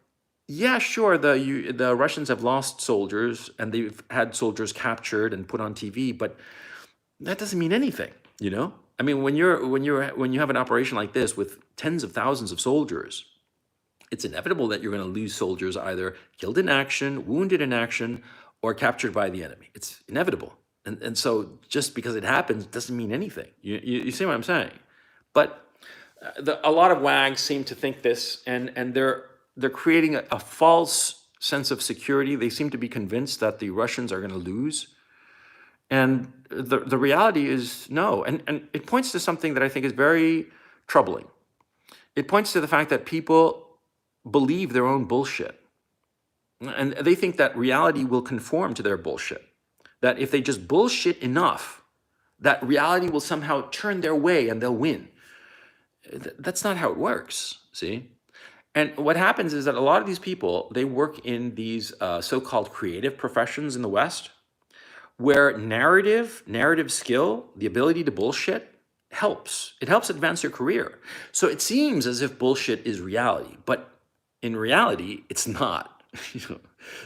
yeah, sure, the Russians have lost soldiers and they've had soldiers captured and put on TV, but that doesn't mean anything. I mean, when you have an operation like this with tens of thousands of soldiers, it's inevitable that you're going to lose soldiers either killed in action, wounded in action, or captured by the enemy. It's inevitable. And so just because it happens doesn't mean anything. You see what I'm saying? But a lot of wags seem to think this, and they're creating a false sense of security. They seem to be convinced that the Russians are going to lose. And the reality is no. And it points to something that I think is very troubling. It points to the fact that people believe their own bullshit. And they think that reality will conform to their bullshit. That if they just bullshit enough, that reality will somehow turn their way and they'll win. That's not how it works, see? And what happens is that a lot of these people, they work in these so-called creative professions in the West, where narrative skill, the ability to bullshit, helps. It helps advance your career. So it seems as if bullshit is reality, but in reality, it's not.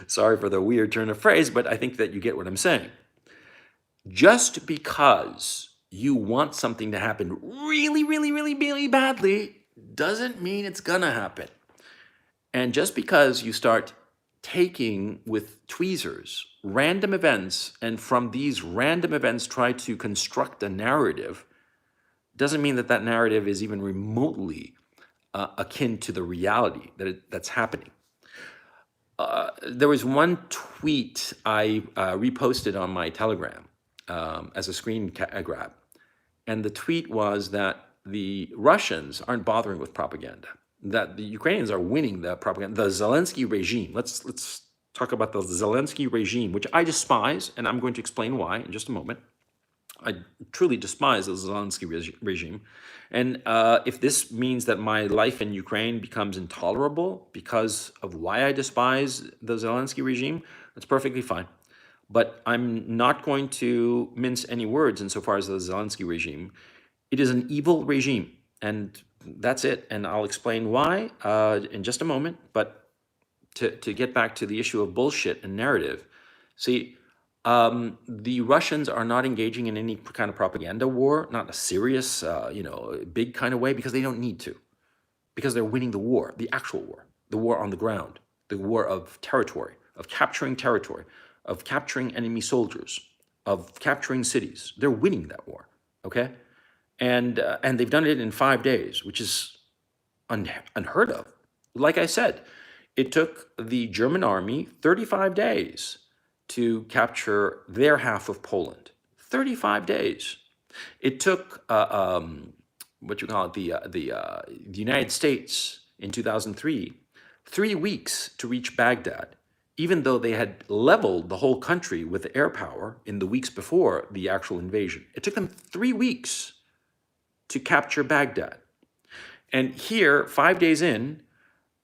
Sorry for the weird turn of phrase, but I think that you get what I'm saying. Just because you want something to happen really, really, really, really badly doesn't mean it's gonna happen. And just because you start taking with tweezers random events, and from these random events try to construct a narrative, doesn't mean that narrative is even remotely akin to the reality that's happening. There was one tweet I reposted on my Telegram as a screen grab. And the tweet was that the Russians aren't bothering with propaganda, that the Ukrainians are winning the propaganda. The Zelensky regime, let's talk about the Zelensky regime, which I despise, and I'm going to explain why in just a moment. I truly despise the Zelensky regime. And if this means that my life in Ukraine becomes intolerable because of why I despise the Zelensky regime, that's perfectly fine. But I'm not going to mince any words insofar as the Zelensky regime. It is an evil regime, and that's it. And I'll explain why in just a moment. But to get back to the issue of bullshit and narrative, see, the Russians are not engaging in any kind of propaganda war, not a serious, big kind of way, because they don't need to, because they're winning the war, the actual war, the war on the ground, the war of territory, of capturing territory, of capturing enemy soldiers, of capturing cities. They're winning that war, okay? And they've done it in 5 days, which is unheard of. Like I said, it took the German army 35 days to capture their half of Poland. 35 days. It took the United States in 2003 3 weeks to reach Baghdad, even though they had leveled the whole country with air power in the weeks before the actual invasion. It took them 3 weeks to capture Baghdad. And here, 5 days in,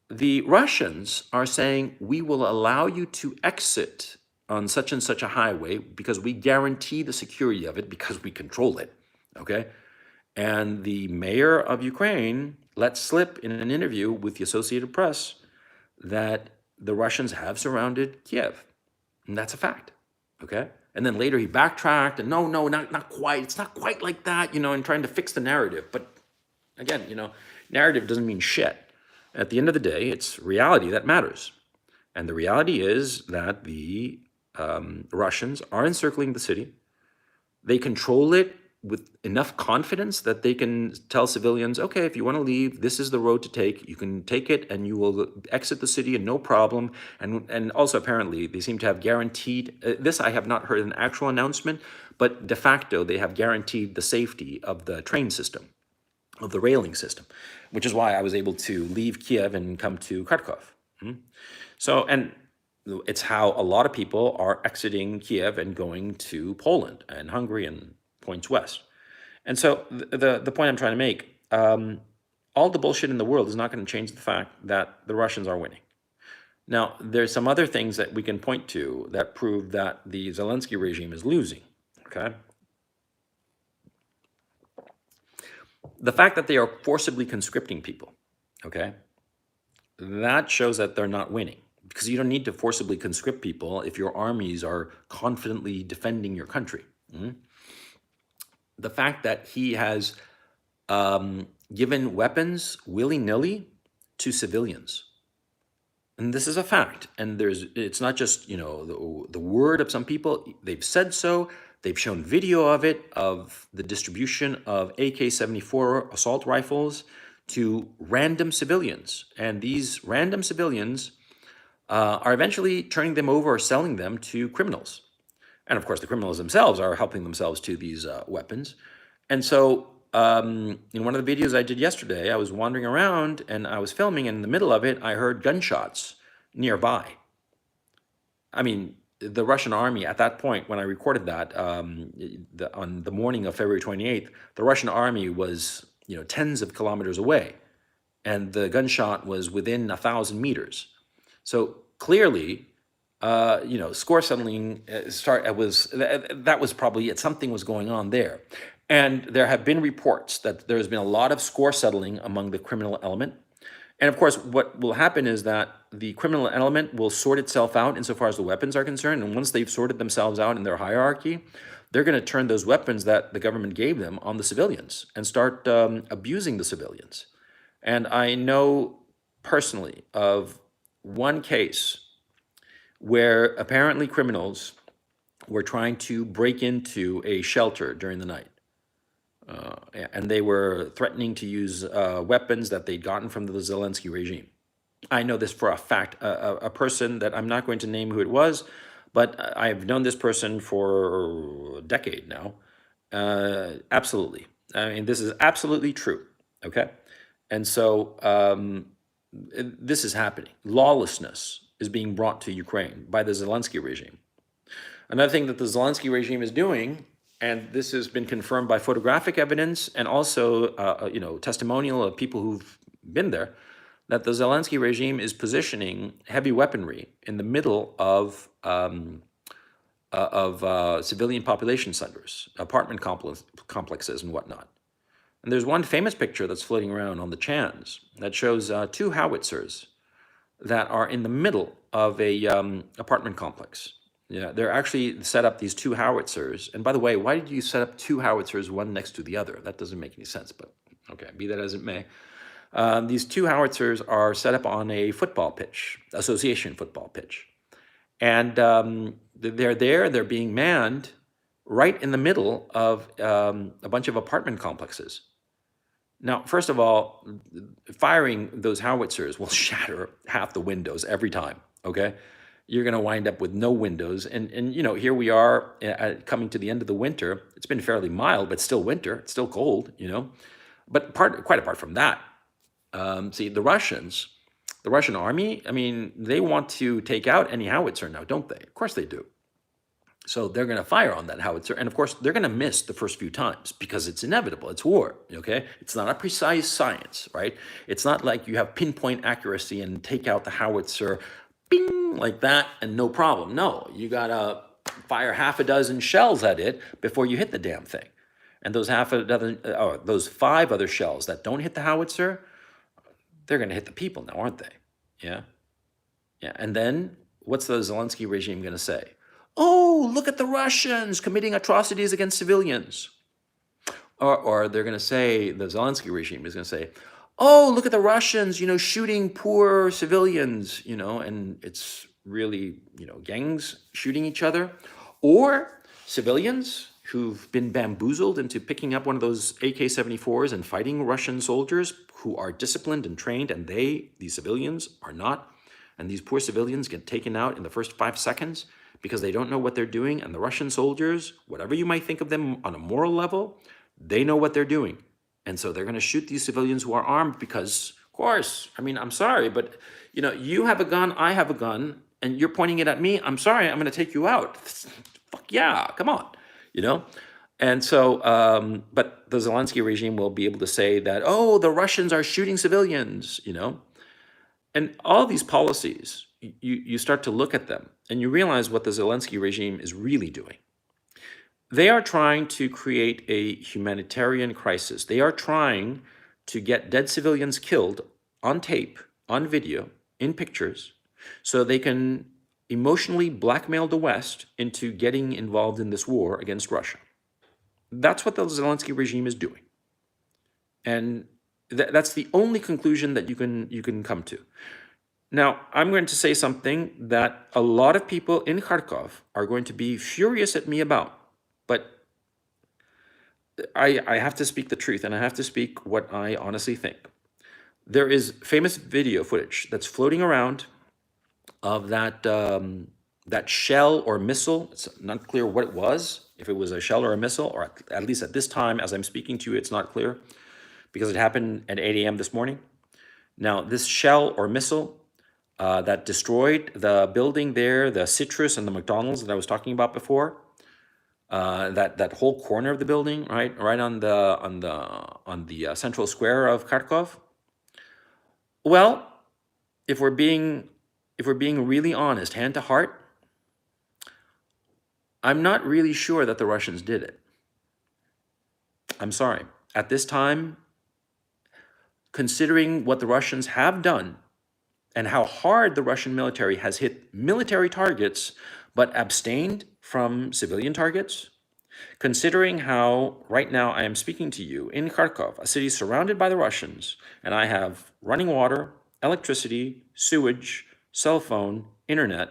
the Russians are saying, we will allow you to exit on such and such a highway because we guarantee the security of it because we control it, okay? And the mayor of Ukraine let slip in an interview with the Associated Press that the Russians have surrounded Kiev. And that's a fact, okay? And then later he backtracked and no, not quite. It's not quite like that, and trying to fix the narrative. But again, narrative doesn't mean shit. At the end of the day, it's reality that matters. And the reality is that the Russians are encircling the city. They control it with enough confidence that they can tell civilians, okay, if you want to leave, this is the road to take. You can take it and you will exit the city and no problem. And also apparently they seem to have guaranteed, this I have not heard an actual announcement, but de facto they have guaranteed the safety of the train system, of the railing system, which is why I was able to leave Kiev and come to Kharkov. So, and it's how a lot of people are exiting Kiev and going to Poland and Hungary and points west. And so the point I'm trying to make, all the bullshit in the world is not going to change the fact that the Russians are winning. Now, there's some other things that we can point to that prove that the Zelensky regime is losing, okay? The fact that they are forcibly conscripting people, okay, that shows that they're not winning, because you don't need to forcibly conscript people if your armies are confidently defending your country. The fact that he has given weapons willy-nilly to civilians, and this is a fact, and it's not just the word of some people. They've said so. They've shown video of it, of the distribution of AK-74 assault rifles to random civilians. And these random civilians are eventually turning them over or selling them to criminals. And of course, the criminals themselves are helping themselves to these weapons. And so in one of the videos I did yesterday, I was wandering around and I was filming, and in the middle of it, I heard gunshots nearby. I mean, the Russian army at that point, when I recorded that on the morning of February 28th, the Russian army was tens of kilometers away, and the gunshot was within 1,000 meters. So clearly, score settling that was probably it. Something was going on there, and there have been reports that there has been a lot of score settling among the criminal element. And of course, what will happen is that the criminal element will sort itself out insofar as the weapons are concerned. And once they've sorted themselves out in their hierarchy, they're going to turn those weapons that the government gave them on the civilians and start abusing the civilians. And I know personally of one case where apparently criminals were trying to break into a shelter during the night. And they were threatening to use weapons that they'd gotten from the Zelensky regime. I know this for a fact. A person that I'm not going to name who it was, but I've known this person for a decade now. Absolutely. I mean, this is absolutely true. Okay. And so this is happening. Lawlessness is being brought to Ukraine by the Zelensky regime. Another thing that the Zelensky regime is doing, and this has been confirmed by photographic evidence and also, testimonial of people who've been there, that the Zelensky regime is positioning heavy weaponry in the middle of civilian population centers, apartment complexes, and whatnot. And there's one famous picture that's floating around on the Chans that shows two howitzers that are in the middle of a apartment complex. Yeah, they're actually set up these two howitzers. And by the way, why did you set up two howitzers one next to the other? That doesn't make any sense, but okay, be that as it may. These two howitzers are set up on a football pitch, association football pitch. And they're there, they're being manned right in the middle of a bunch of apartment complexes. Now, first of all, firing those howitzers will shatter half the windows every time, okay? You're going to wind up with no windows. And here we are coming to the end of the winter. It's been fairly mild, but still winter. It's still cold, But quite apart from that, see, the Russian army, I mean, they want to take out any howitzer now, don't they? Of course they do. So they're going to fire on that howitzer. And of course, they're going to miss the first few times because it's inevitable. It's war, okay? It's not a precise science, right? It's not like you have pinpoint accuracy and take out the howitzer, bing, like that, and no problem. No, you got to fire half a dozen shells at it before you hit the damn thing. And those those 5 other shells that don't hit the howitzer, they're going to hit the people now, aren't they? Yeah. Yeah. And then what's the Zelensky regime going to say? Oh, look at the Russians committing atrocities against civilians. Or they're going to say, the Zelensky regime is going to say, oh, look at the Russians, shooting poor civilians, and it's really, gangs shooting each other. Or civilians who've been bamboozled into picking up one of those AK-74s and fighting Russian soldiers who are disciplined and trained, and these civilians, are not. And these poor civilians get taken out in the first 5 seconds because they don't know what they're doing. And the Russian soldiers, whatever you might think of them on a moral level, they know what they're doing. And so they're going to shoot these civilians who are armed because, of course, I mean, I'm sorry, but, you have a gun, I have a gun, and you're pointing it at me. I'm sorry, I'm going to take you out. Fuck yeah, come on, And so, but the Zelensky regime will be able to say that, oh, the Russians are shooting civilians, And all these policies, you start to look at them and you realize what the Zelensky regime is really doing. They are trying to create a humanitarian crisis. They are trying to get dead civilians killed on tape, on video, in pictures, so they can emotionally blackmail the West into getting involved in this war against Russia. That's what the Zelensky regime is doing. And that's the only conclusion that you can come to. Now, I'm going to say something that a lot of people in Kharkov are going to be furious at me about, but I have to speak the truth, and I have to speak what I honestly think. There is famous video footage that's floating around of that shell or missile. It's not clear what it was, if it was a shell or a missile, or at least at this time, as I'm speaking to you, it's not clear, because it happened at 8 a.m. this morning. Now, this shell or missile that destroyed the building there, the Citrus and the McDonald's that I was talking about before, that whole corner of the building, right on the central square of Kharkov. Well, if we're being really honest, hand to heart, I'm not really sure that the Russians did it. I'm sorry. At this time, considering what the Russians have done and how hard the Russian military has hit military targets but abstained from civilian targets, considering how right now I am speaking to you in Kharkov, a city surrounded by the Russians, and I have running water, electricity, sewage, cell phone, internet,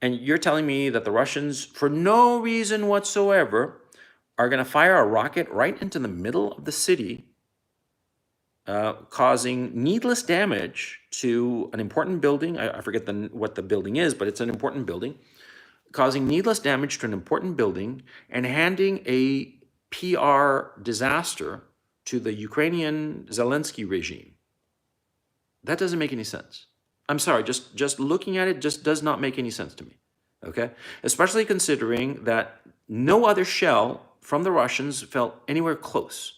and you're telling me that the Russians, for no reason whatsoever, are going to fire a rocket right into the middle of the city causing needless damage to an important building. I forget what the building is, but it's an important building, causing needless damage to an important building and handing a PR disaster to the Ukrainian Zelensky regime. That doesn't make any sense. I'm sorry, just looking at it just does not make any sense to me. Okay? Especially considering that no other shell from the Russians fell anywhere close.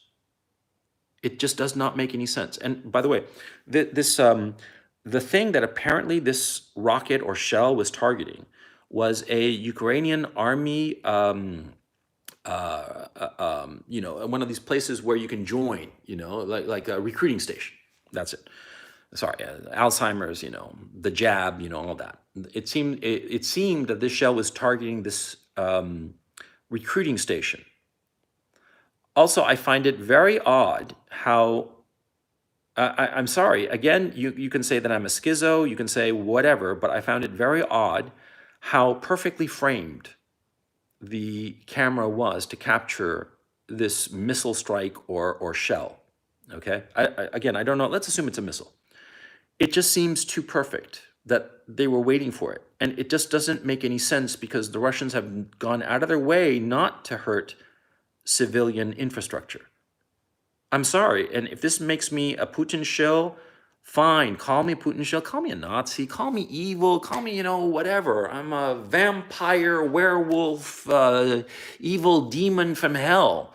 It just does not make any sense. And by the way, the thing that apparently this rocket or shell was targeting was a Ukrainian army, one of these places where you can join, like a recruiting station. That's it. Sorry, Alzheimer's, the jab, all that. It seemed that this shell was targeting this recruiting station. Also, I find it very odd how, I'm sorry, again, you can say that I'm a schizo, you can say whatever, but I found it very odd how perfectly framed the camera was to capture this missile strike or shell, okay? Again, I don't know, let's assume it's a missile. It just seems too perfect that they were waiting for it. And it just doesn't make any sense because the Russians have gone out of their way not to hurt civilian infrastructure. I'm sorry, and if this makes me a Putin shill, fine, call me Putin shill, call me a Nazi, call me evil, call me, whatever. I'm a vampire, werewolf, evil demon from hell.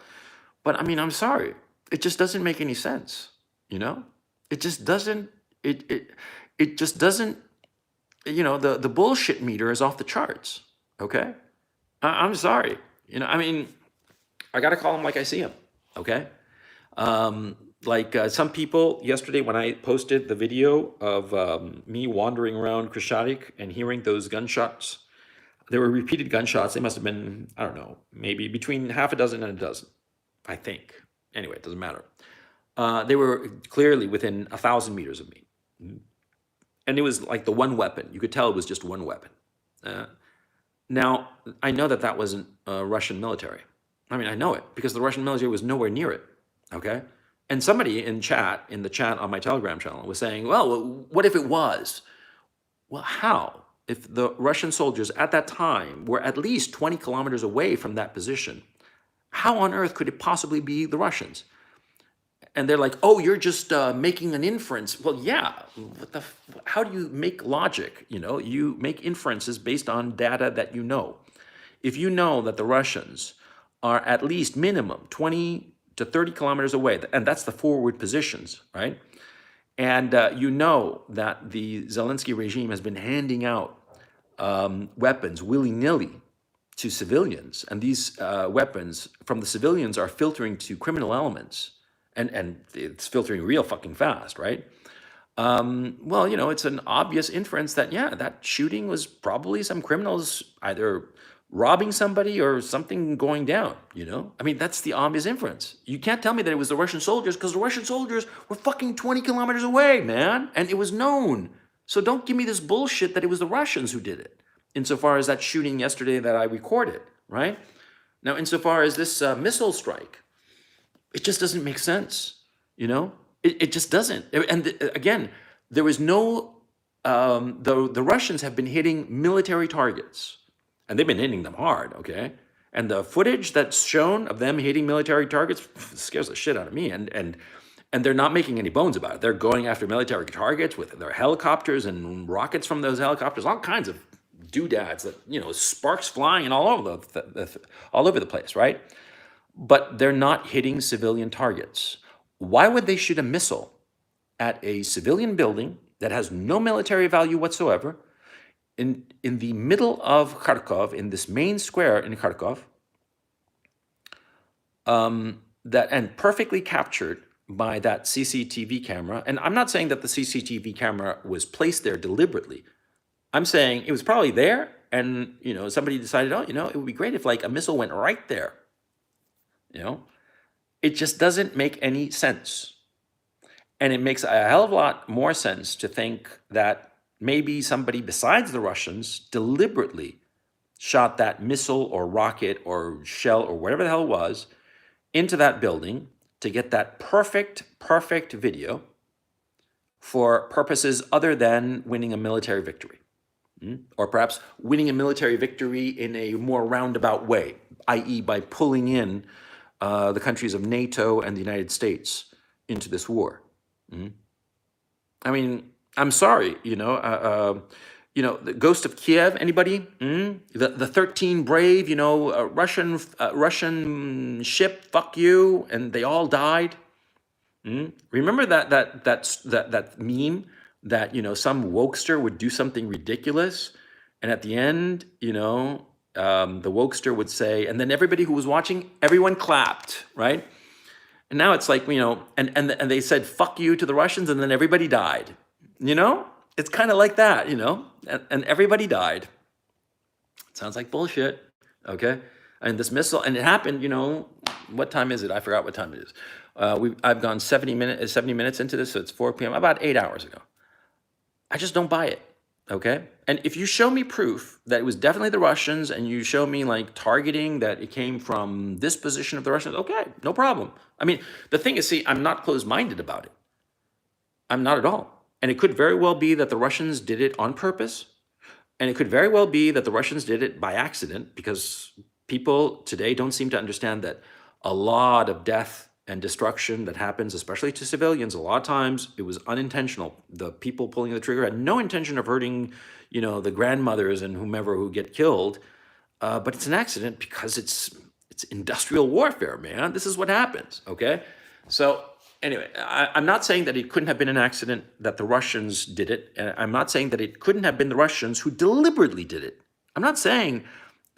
But I mean, I'm sorry, it just doesn't make any sense, It just doesn't, it just doesn't, the bullshit meter is off the charts, okay? I'm sorry, I got to call him like I see him, okay? Some people yesterday when I posted the video of me wandering around Krishalik and hearing those gunshots, there were repeated gunshots. They must have been, I don't know, maybe between half a dozen and a dozen, I think. Anyway, it doesn't matter. They were clearly within 1,000 meters of me. And it was like the one weapon. You could tell it was just one weapon. Now, I know that wasn't Russian military. I know it because the Russian military was nowhere near it, okay? And somebody in the chat on my Telegram channel was saying, well, what if it was? Well, how? If the Russian soldiers at that time were at least 20 kilometers away from that position, how on earth could it possibly be the Russians? And they're like, oh, you're just making an inference. Well, yeah, how do you make logic? You make inferences based on data that you know. If you know that the Russians are at least minimum 20 to 30 kilometers away, and that's the forward positions, right? And you know that the Zelensky regime has been handing out weapons willy-nilly to civilians, and these weapons from the civilians are filtering to criminal elements, and it's filtering real fucking fast, right? Well, it's an obvious inference that, yeah, that shooting was probably some criminals either robbing somebody or something going down, that's the obvious inference. You can't tell me that it was the Russian soldiers because the Russian soldiers were fucking 20 kilometers away, man. And it was known. So don't give me this bullshit that it was the Russians who did it, insofar as that shooting yesterday that I recorded, right? Now, insofar as this missile strike, it just doesn't make sense, It just doesn't. And again, there was no, the Russians have been hitting military targets. And they've been hitting them hard, okay? And the footage that's shown of them hitting military targets scares the shit out of me. And they're not making any bones about it. They're going after military targets with their helicopters and rockets from those helicopters, all kinds of doodads that, sparks flying and all over the place, right? But they're not hitting civilian targets. Why would they shoot a missile at a civilian building that has no military value whatsoever, in the middle of Kharkov, in this main square in Kharkov, and perfectly captured by that CCTV camera? And I'm not saying that the CCTV camera was placed there deliberately. I'm saying it was probably there, and somebody decided, it would be great if like a missile went right there. It just doesn't make any sense. And it makes a hell of a lot more sense to think that maybe somebody besides the Russians deliberately shot that missile or rocket or shell or whatever the hell it was into that building to get that perfect video for purposes other than winning a military victory, or perhaps winning a military victory in a more roundabout way, i.e., by pulling in the countries of NATO and the United States into this war. I mean, I'm sorry, the Ghost of Kiev. Anybody? The 13 brave, Russian ship. Fuck you, and they all died. Remember that meme that some wokester would do something ridiculous, and at the end, the wokester would say, and then everybody who was watching, everyone clapped, right? And now it's like, and they said "fuck you" to the Russians, and then everybody died. It's kind of like that, and everybody died. It sounds like bullshit, okay? And this missile, and it happened, what time is it? I forgot what time it is. I've gone 70 minutes into this, so it's 4 p.m., about 8 hours ago. I just don't buy it, okay? And if you show me proof that it was definitely the Russians, and you show me like targeting that it came from this position of the Russians, okay, no problem. I mean, the thing is, see, I'm not closed-minded about it. I'm not at all. And it could very well be that the Russians did it on purpose. And it could very well be that the Russians did it by accident, because people today don't seem to understand that a lot of death and destruction that happens, especially to civilians, a lot of times it was unintentional. The people pulling the trigger had no intention of hurting, the grandmothers and whomever who get killed. But it's an accident because it's industrial warfare, man. This is what happens, okay? So anyway, I'm not saying that it couldn't have been an accident that the Russians did it. And I'm not saying that it couldn't have been the Russians who deliberately did it. I'm not saying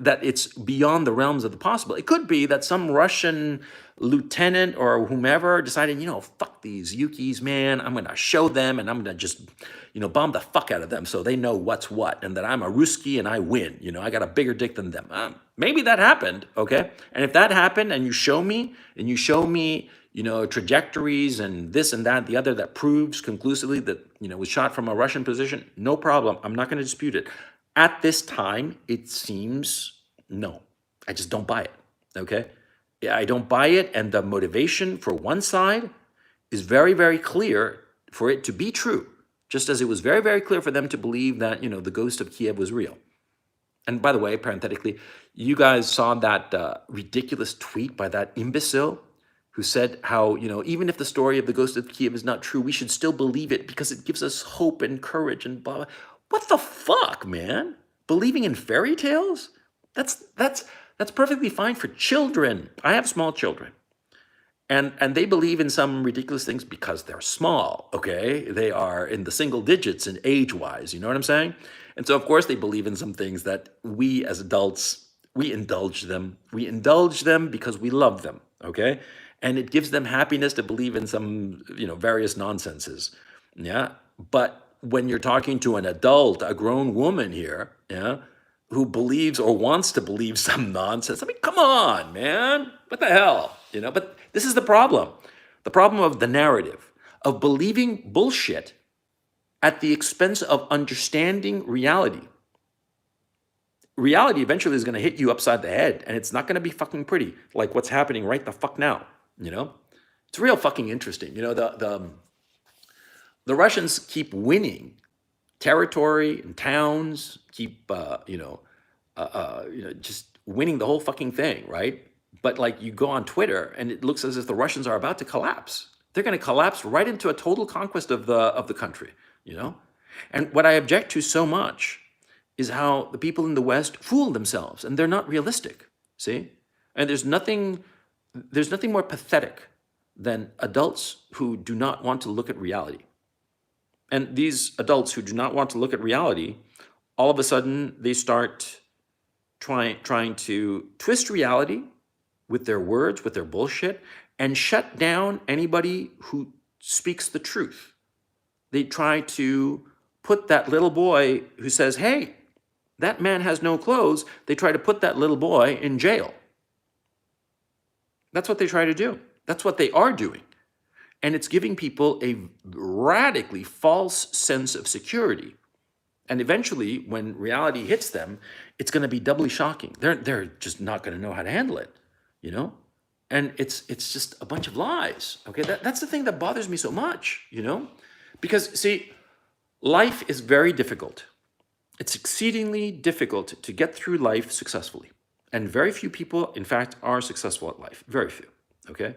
that it's beyond the realms of the possible. It could be that some Russian lieutenant or whomever decided, fuck these Yukis, man. I'm going to show them, and I'm going to just, bomb the fuck out of them so they know what's what, and that I'm a Ruski and I win. I got a bigger dick than them. Maybe that happened, okay? And if that happened and you show me, trajectories and this and that, and the other, that proves conclusively that, it was shot from a Russian position, no problem. I'm not going to dispute it. At this time, it seems, no, I just don't buy it, okay? Yeah, I don't buy it, and the motivation for one side is very, very clear for it to be true, just as it was very, very clear for them to believe that, the Ghost of Kiev was real. And by the way, parenthetically, you guys saw that ridiculous tweet by that imbecile who said how, even if the story of the Ghost of Kiev is not true, we should still believe it because it gives us hope and courage and blah, blah. What the fuck, man? Believing in fairy tales? That's perfectly fine for children. I have small children. And they believe in some ridiculous things because they're small, okay? They are in the single digits in age-wise, you know what I'm saying? And so, of course, they believe in some things that we as adults, we indulge them. We indulge them because we love them, okay? And it gives them happiness to believe in some, various nonsenses, yeah? But when you're talking to an adult, a grown woman here, yeah, who believes or wants to believe some nonsense, I mean, come on, man. What the hell? But this is the problem. The problem of the narrative, of believing bullshit at the expense of understanding reality. Reality eventually is going to hit you upside the head, and it's not going to be fucking pretty, like what's happening right the fuck now, It's real fucking interesting. The Russians keep winning territory and towns, keep, just winning the whole fucking thing, right? But like you go on Twitter and it looks as if the Russians are about to collapse. They're going to collapse right into a total conquest of the country, And what I object to so much is how the people in the West fool themselves, and they're not realistic, see? And there's nothing more pathetic than adults who do not want to look at reality. And these adults who do not want to look at reality, all of a sudden they start trying to twist reality with their words, with their bullshit, and shut down anybody who speaks the truth. They try to put that little boy who says, hey, that man has no clothes, they try to put that little boy in jail. That's what they try to do. That's what they are doing. And it's giving people a radically false sense of security. And eventually, when reality hits them, it's going to be doubly shocking. They're just not going to know how to handle it, And it's just a bunch of lies. Okay, that's the thing that bothers me so much, because see, life is very difficult. It's exceedingly difficult to get through life successfully. And very few people, in fact, are successful at life. Very few. Okay?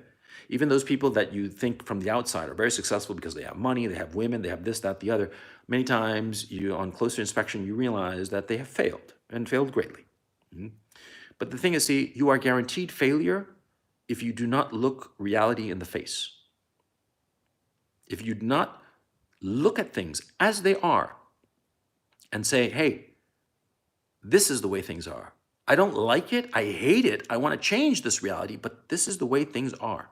Even those people that you think from the outside are very successful because they have money, they have women, they have this, that, the other. Many times, on closer inspection, you realize that they have failed and failed greatly. But the thing is, see, you are guaranteed failure if you do not look reality in the face. If you do not look at things as they are and say, hey, this is the way things are. I don't like it. I hate it. I want to change this reality, but this is the way things are.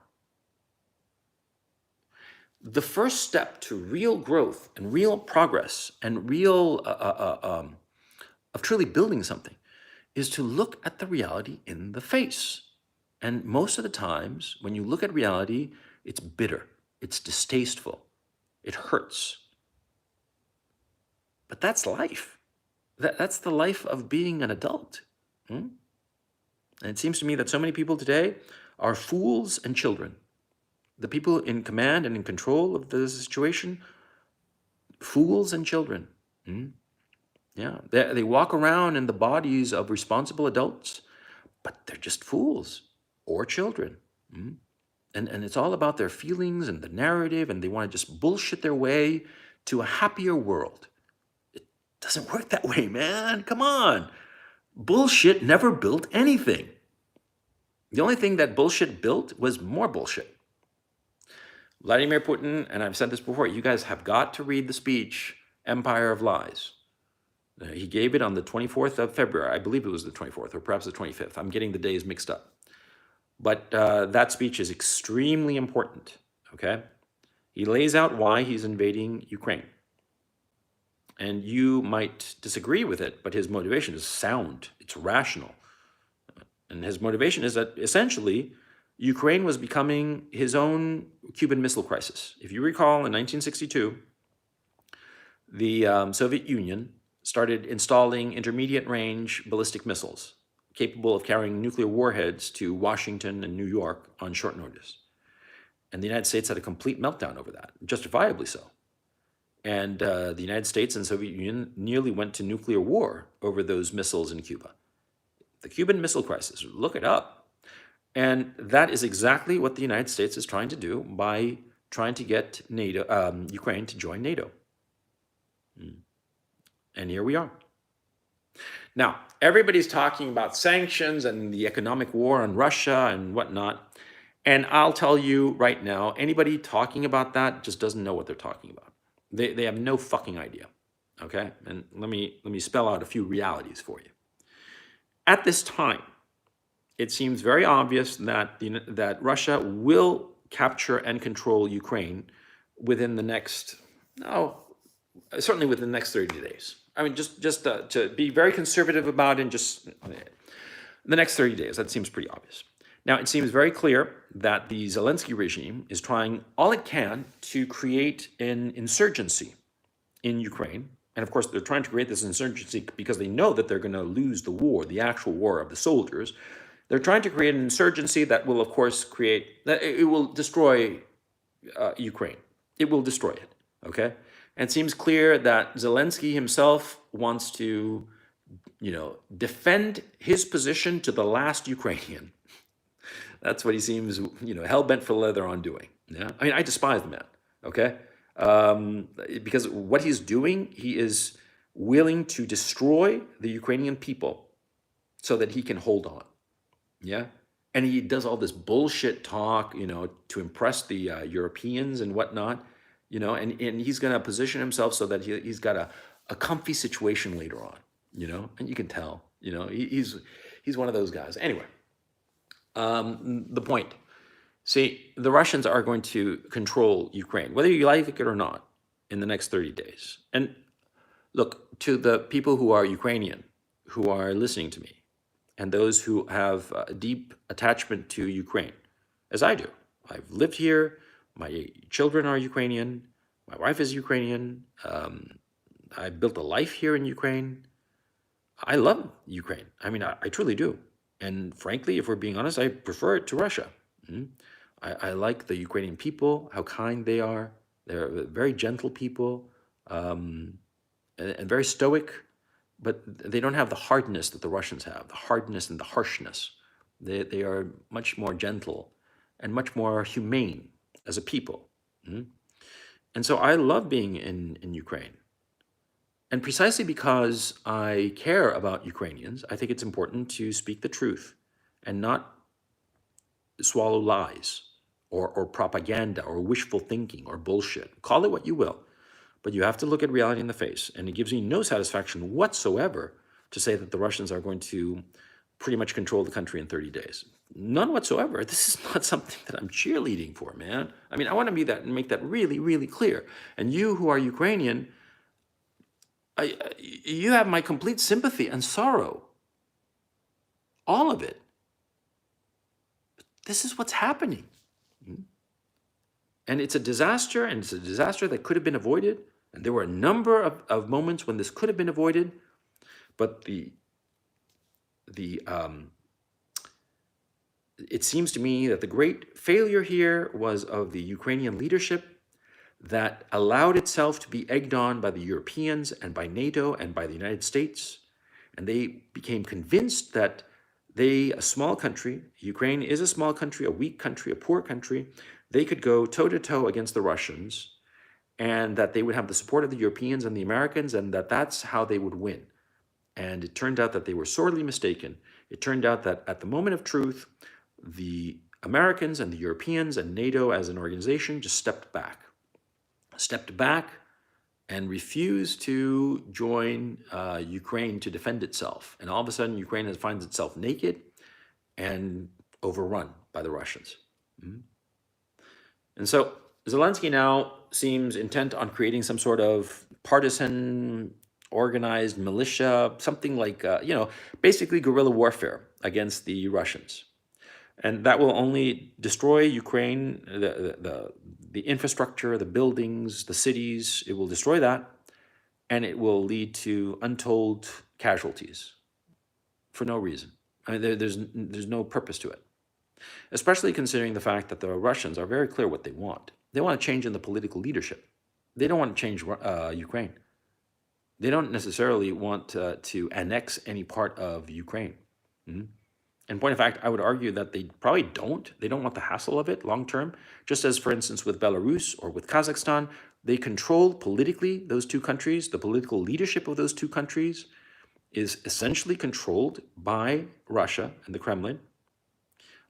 The first step to real growth and real progress and real of truly building something is to look at the reality in the face. And most of the times, when you look at reality, it's bitter, it's distasteful, it hurts. But that's life. That's the life of being an adult. And it seems to me that so many people today are fools and children. The people in command and in control of the situation, fools and children. Yeah, they walk around in the bodies of responsible adults, but they're just fools or children. And it's all about their feelings and the narrative, and they want to just bullshit their way to a happier world. It doesn't work that way, man. Come on. Bullshit never built anything. The only thing that bullshit built was more bullshit. Vladimir Putin, and I've said this before, you guys have got to read the speech, Empire of Lies. He gave it on the 24th of February. I believe it was the 24th or perhaps the 25th. I'm getting the days mixed up. But that speech is extremely important, okay? He lays out why he's invading Ukraine. And you might disagree with it, but his motivation is sound. It's rational. And his motivation is that essentially Ukraine was becoming his own Cuban Missile Crisis. If you recall, in 1962, the Soviet Union started installing intermediate-range ballistic missiles capable of carrying nuclear warheads to Washington and New York on short notice. And the United States had a complete meltdown over that, justifiably so. And the United States and the Soviet Union nearly went to nuclear war over those missiles in Cuba. The Cuban Missile Crisis, look it up. And that is exactly what the United States is trying to do by trying to get Ukraine to join NATO. And here we are. Now, everybody's talking about sanctions and the economic war on Russia and whatnot. And I'll tell you right now, anybody talking about that just doesn't know what they're talking about. They have no fucking idea, okay? And let me spell out a few realities for you. At this time, it seems very obvious that Russia will capture and control Ukraine within the next, certainly within the next 30 days. I mean, just to be very conservative about it, just the next 30 days, that seems pretty obvious. Now, it seems very clear that the Zelensky regime is trying all it can to create an insurgency in Ukraine. And of course, they're trying to create this insurgency because they know that they're going to lose the war, the actual war of the soldiers. They're trying to create an insurgency that will, of course, it will destroy Ukraine. It will destroy it, okay? And it seems clear that Zelensky himself wants to, defend his position to the last Ukrainian. That's what he seems, hell-bent for leather on doing. Yeah, I mean, I despise the man, okay? Because what he's doing, he is willing to destroy the Ukrainian people so that he can hold on, yeah? And he does all this bullshit talk, to impress the Europeans and whatnot, and he's going to position himself so that he's got a comfy situation later on, and you can tell, he's one of those guys. Anyway. The point. See, the Russians are going to control Ukraine, whether you like it or not, in the next 30 days. And look, to the people who are Ukrainian, who are listening to me, and those who have a deep attachment to Ukraine, as I do. I've lived here, my children are Ukrainian, my wife is Ukrainian, I built a life here in Ukraine. I love Ukraine. I mean, I truly do. And frankly, if we're being honest, I prefer it to Russia. I like the Ukrainian people, how kind they are. They're very gentle people, and very stoic, but they don't have the hardness that the Russians have, the hardness and the harshness. They are much more gentle and much more humane as a people. And so I love being in Ukraine. And precisely because I care about Ukrainians, I think it's important to speak the truth and not swallow lies or propaganda or wishful thinking or bullshit. Call it what you will, but you have to look at reality in the face. And it gives me no satisfaction whatsoever to say that the Russians are going to pretty much control the country in 30 days. None whatsoever. This is not something that I'm cheerleading for, man. I mean, I want to be that and make that really, really clear. And you who are Ukrainian, you have my complete sympathy and sorrow. All of it. This is what's happening. And it's a disaster, and it's a disaster that could have been avoided. And there were a number of moments when this could have been avoided. But it seems to me that the great failure here was of the Ukrainian leadership that allowed itself to be egged on by the Europeans and by NATO and by the United States. And they became convinced that they, a small country, Ukraine is a small country, a weak country, a poor country, they could go toe-to-toe against the Russians, and that they would have the support of the Europeans and the Americans, and that that's how they would win. And it turned out that they were sorely mistaken. It turned out that at the moment of truth, the Americans and the Europeans and NATO as an organization just stepped back and refused to join Ukraine to defend itself. And all of a sudden, Ukraine finds itself naked and overrun by the Russians. And so Zelensky now seems intent on creating some sort of partisan, organized militia, something like, basically guerrilla warfare against the Russians. And that will only destroy Ukraine, the infrastructure, the buildings, the cities. It will destroy that, and it will lead to untold casualties for no reason. I mean, there's no purpose to it, especially considering the fact that the Russians are very clear what they want. They want to change in the political leadership. They don't want to change Ukraine. They don't necessarily want to annex any part of Ukraine. In point of fact, I would argue that they probably don't. They don't want the hassle of it long term. Just as, for instance, with Belarus or with Kazakhstan, they control politically those two countries. The political leadership of those two countries is essentially controlled by Russia and the Kremlin.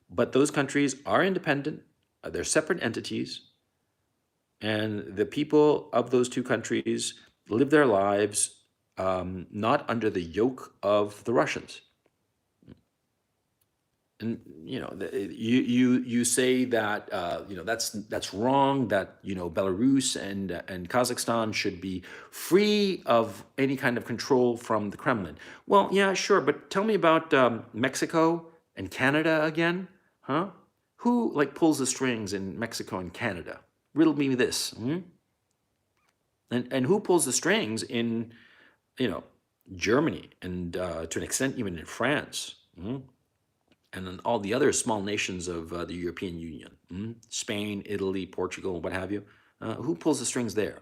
But those countries are independent. They're separate entities. And the people of those two countries live their lives not under the yoke of the Russians. And you say that that's wrong. That Belarus and Kazakhstan should be free of any kind of control from the Kremlin. Well, yeah, sure, but tell me about Mexico and Canada again, huh? Who pulls the strings in Mexico and Canada? Riddle me this. And who pulls the strings in Germany and to an extent even in France? And then all the other small nations of the European Union, Spain, Italy, Portugal, what have you. Who pulls the strings there?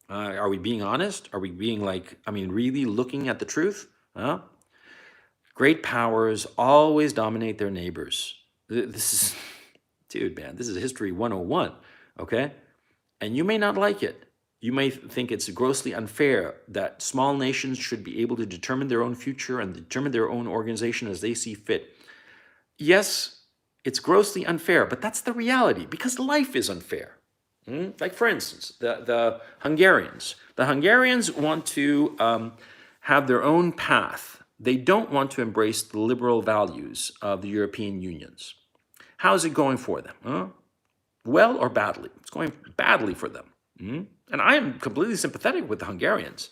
Are we being honest? Are we being really looking at the truth? Great powers always dominate their neighbors. This is, dude, man, this is History 101, okay? And you may not like it. You may think it's grossly unfair that small nations should be able to determine their own future and determine their own organization as they see fit. Yes, it's grossly unfair, but that's the reality because life is unfair. Like, for instance, the Hungarians. The Hungarians want to have their own path. They don't want to embrace the liberal values of the European Unions. How's it going for them? Well or badly? It's going badly for them. And I am completely sympathetic with the Hungarians,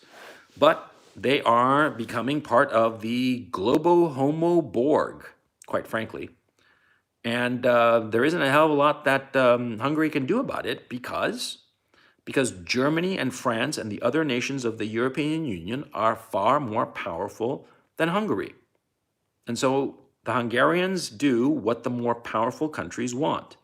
but they are becoming part of the Globo Homo Borg, quite frankly. And there isn't a hell of a lot that Hungary can do about it because Germany and France and the other nations of the European Union are far more powerful than Hungary. And so The Hungarians do what the more powerful countries want.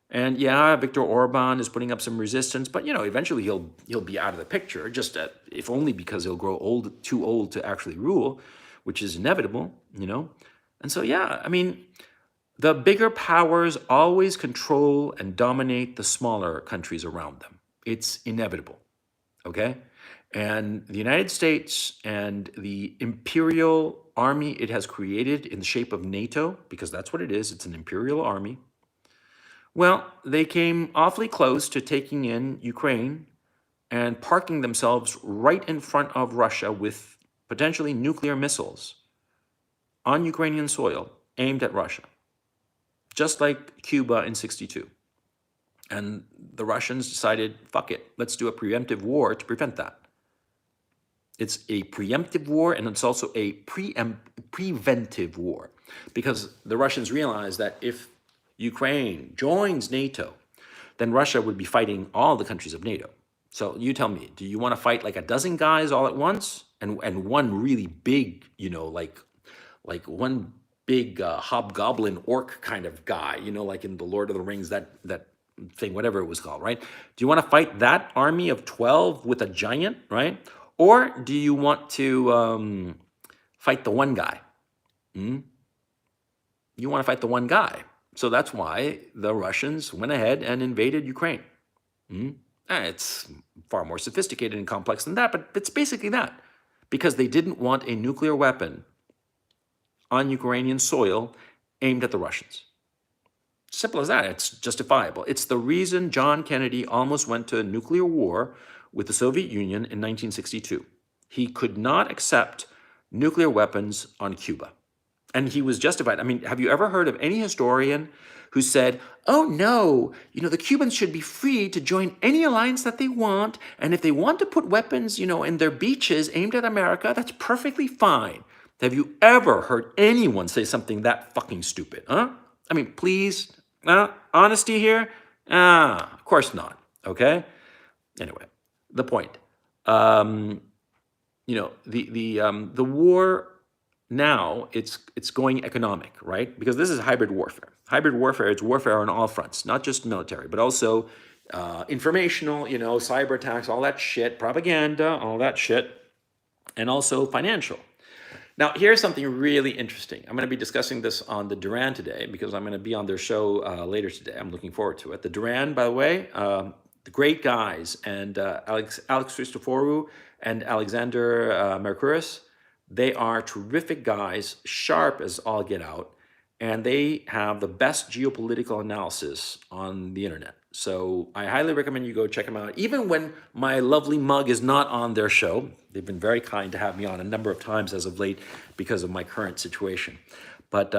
And yeah, Viktor Orban is putting up some resistance, but eventually he'll be out of the picture. Just if only because he'll grow too old to actually rule, which is inevitable. And so yeah, I mean, the bigger powers always control and dominate the smaller countries around them. It's inevitable. Okay, and the United States and the imperial army it has created in the shape of NATO, because that's what it is. It's an imperial army. Well, they came awfully close to taking in Ukraine and parking themselves right in front of Russia with potentially nuclear missiles on Ukrainian soil aimed at Russia, just like Cuba in 62. And the Russians decided, fuck it, let's do a preemptive war to prevent that. It's a preemptive war, and it's also a preventive war, because the Russians realized that if Ukraine joins NATO, then Russia would be fighting all the countries of NATO. So you tell me, do you want to fight like a dozen guys all at once, and one really big, like one big hobgoblin orc kind of guy, like in the Lord of the Rings, that thing, whatever it was called, right? Do you want to fight that army of 12 with a giant, right? Or do you want to fight the one guy? You want to fight the one guy. So that's why the Russians went ahead and invaded Ukraine. It's far more sophisticated and complex than that, but it's basically that. Because they didn't want a nuclear weapon on Ukrainian soil aimed at the Russians. Simple as that. It's justifiable. It's the reason John Kennedy almost went to nuclear war with the Soviet Union in 1962. He could not accept nuclear weapons on Cuba. And he was justified. I mean, have you ever heard of any historian who said, oh no, the Cubans should be free to join any alliance that they want, and if they want to put weapons, in their beaches aimed at America, that's perfectly fine. Have you ever heard anyone say something that fucking stupid, huh? I mean, please, honesty here? Of course not, okay? Anyway, the point. The war now, it's going economic, right? Because this is hybrid warfare. Hybrid warfare, it's warfare on all fronts, not just military, but also informational, cyber attacks, all that shit, propaganda, all that shit, and also financial. Now, here's something really interesting. I'm going to be discussing this on the Duran today because I'm going to be on their show later today. I'm looking forward to it. The Duran, by the way, the great guys, and Alex Christoforou and Alexander Mercouris, they are terrific guys, sharp as all get out, and they have the best geopolitical analysis on the internet. So I highly recommend you go check them out. Even when my lovely mug is not on their show, they've been very kind to have me on a number of times as of late because of my current situation. But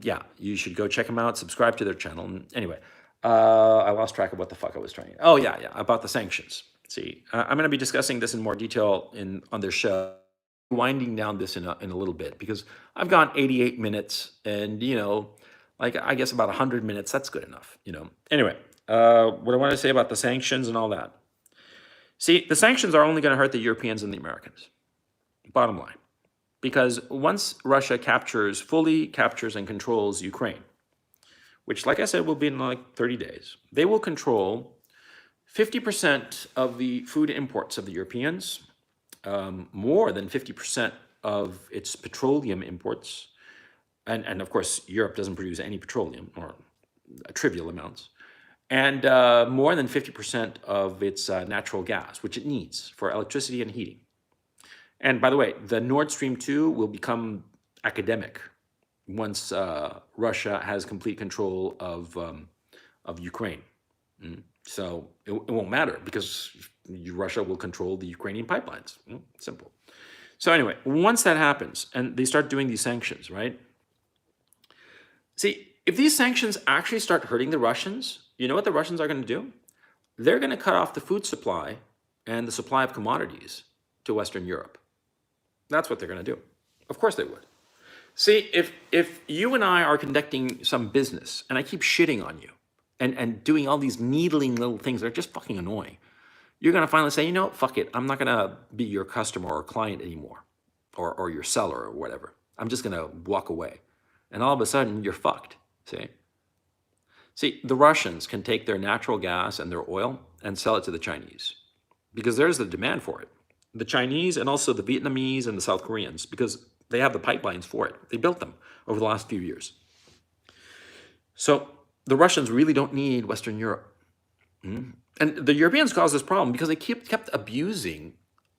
yeah, you should go check them out, subscribe to their channel. Anyway, I lost track of what the fuck I was trying. Oh yeah, about the sanctions. See, I'm going to be discussing this in more detail on their show. Winding down this in a little bit because I've gone 88 minutes and like I guess about 100 minutes, that's good enough. Anyway, what I want to say about the sanctions and all that. See, the sanctions are only going to hurt the Europeans and the Americans, bottom line, because once Russia fully captures and controls Ukraine, which like I said will be in like 30 days, they will control 50% of the food imports of the Europeans, more than 50% of its petroleum imports. And of course, Europe doesn't produce any petroleum, or trivial amounts. And more than 50% of its natural gas, which it needs for electricity and heating. And by the way, the Nord Stream 2 will become academic once Russia has complete control of Ukraine. So it won't matter because Russia will control the Ukrainian pipelines. Simple. So anyway, once that happens and they start doing these sanctions, right? See, if these sanctions actually start hurting the Russians, you know what the Russians are going to do? They're going to cut off the food supply and the supply of commodities to Western Europe. That's what they're going to do. Of course they would. See, if you and I are conducting some business and I keep shitting on you and doing all these needling little things that are just fucking annoying, you're going to finally say, fuck it. I'm not going to be your customer or client anymore or your seller or whatever. I'm just going to walk away. and all of a sudden you're fucked. See, the Russians can take their natural gas and their oil and sell it to the Chinese because there's the demand for it. The Chinese and also the Vietnamese and the South Koreans, because they have the pipelines for it. They built them over the last few years. So the Russians really don't need Western Europe. And the Europeans caused this problem because they kept abusing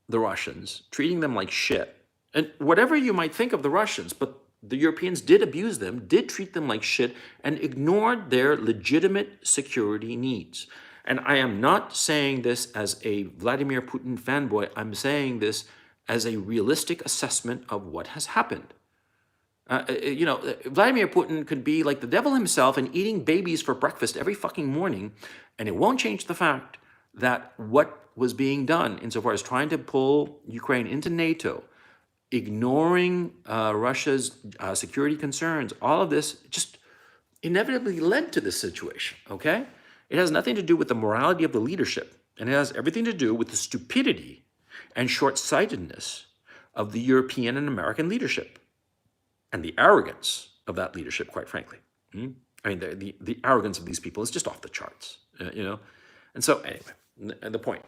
the Russians, treating them like shit. And whatever you might think of the Russians, but the Europeans did abuse them, did treat them like shit, and ignored their legitimate security needs. And I am not saying this as a Vladimir Putin fanboy. I'm saying this as a realistic assessment of what has happened. Vladimir Putin could be like the devil himself and eating babies for breakfast every fucking morning, and it won't change the fact that what was being done insofar as trying to pull Ukraine into NATO, ignoring Russia's security concerns, all of this just inevitably led to this situation, okay? It has nothing to do with the morality of the leadership, and it has everything to do with the stupidity and short-sightedness of the European and American leadership, and the arrogance of that leadership, quite frankly. I mean, the arrogance of these people is just off the charts, And so, anyway, the point.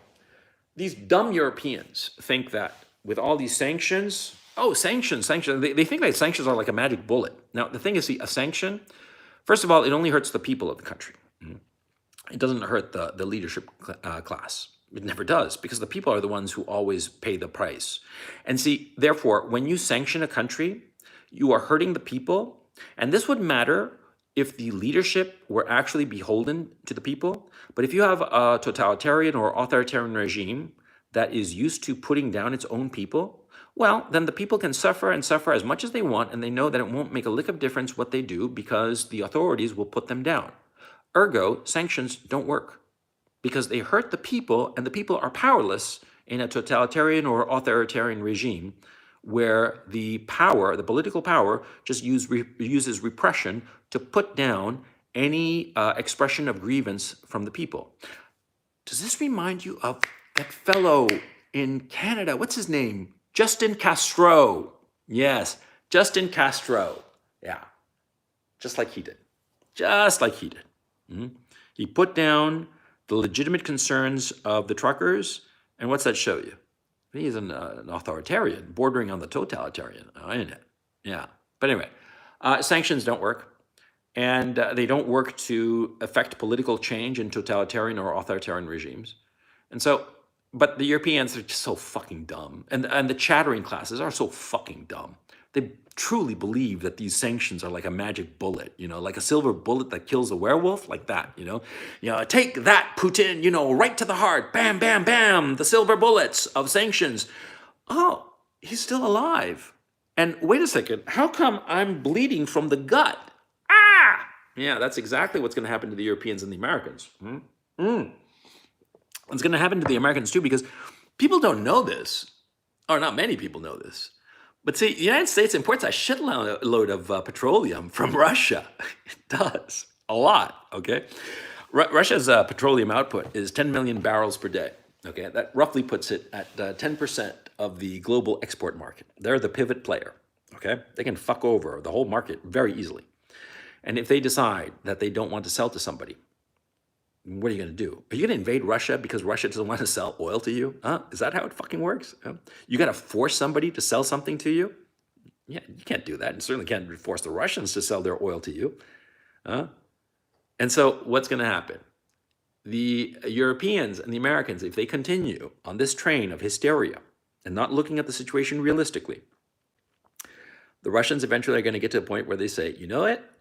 These dumb Europeans think that with all these sanctions, sanctions. They think that sanctions are like a magic bullet. Now, the thing is, see, a sanction, first of all, it only hurts the people of the country. It doesn't hurt the leadership class. It never does, because the people are the ones who always pay the price. And see, therefore, when you sanction a country, you are hurting the people. And this would matter if the leadership were actually beholden to the people. But if you have a totalitarian or authoritarian regime that is used to putting down its own people, well, then the people can suffer and suffer as much as they want, and they know that it won't make a lick of difference what they do because the authorities will put them down. Ergo, sanctions don't work because they hurt the people, and the people are powerless in a totalitarian or authoritarian regime where the power, the political power, just uses repression to put down any expression of grievance from the people. Does this remind you of that fellow in Canada? What's his name? Justin Castro. Yes, Justin Castro. Yeah, just like he did. Just like he did. He put down the legitimate concerns of the truckers, and what's that show you? He's an authoritarian, bordering on the totalitarian, isn't it? Yeah. But anyway, sanctions don't work. And they don't work to affect political change in totalitarian or authoritarian regimes. And so, but the Europeans are just so fucking dumb. And the chattering classes are so fucking dumb. They truly believe that these sanctions are like a magic bullet, like a silver bullet that kills a werewolf, like that, take that, Putin, right to the heart, bam, bam, bam, the silver bullets of sanctions. Oh, he's still alive. And wait a second, how come I'm bleeding from the gut? Ah! Yeah, that's exactly what's going to happen to the Europeans and the Americans. It's going to happen to the Americans too, because people don't know this, or not many people know this. But see, the United States imports a shitload of petroleum from Russia. It does. A lot, okay? Russia's petroleum output is 10 million barrels per day, okay? That roughly puts it at 10% of the global export market. They're the pivot player, okay? They can fuck over the whole market very easily. And if they decide that they don't want to sell to somebody, what are you going to do? Are you going to invade Russia because Russia doesn't want to sell oil to you? Is that how it fucking works? You got to force somebody to sell something to you? Yeah, you can't do that. And certainly can't force the Russians to sell their oil to you. And so what's going to happen? The Europeans and the Americans, if they continue on this train of hysteria and not looking at the situation realistically, the Russians eventually are going to get to a point where they say, you know what?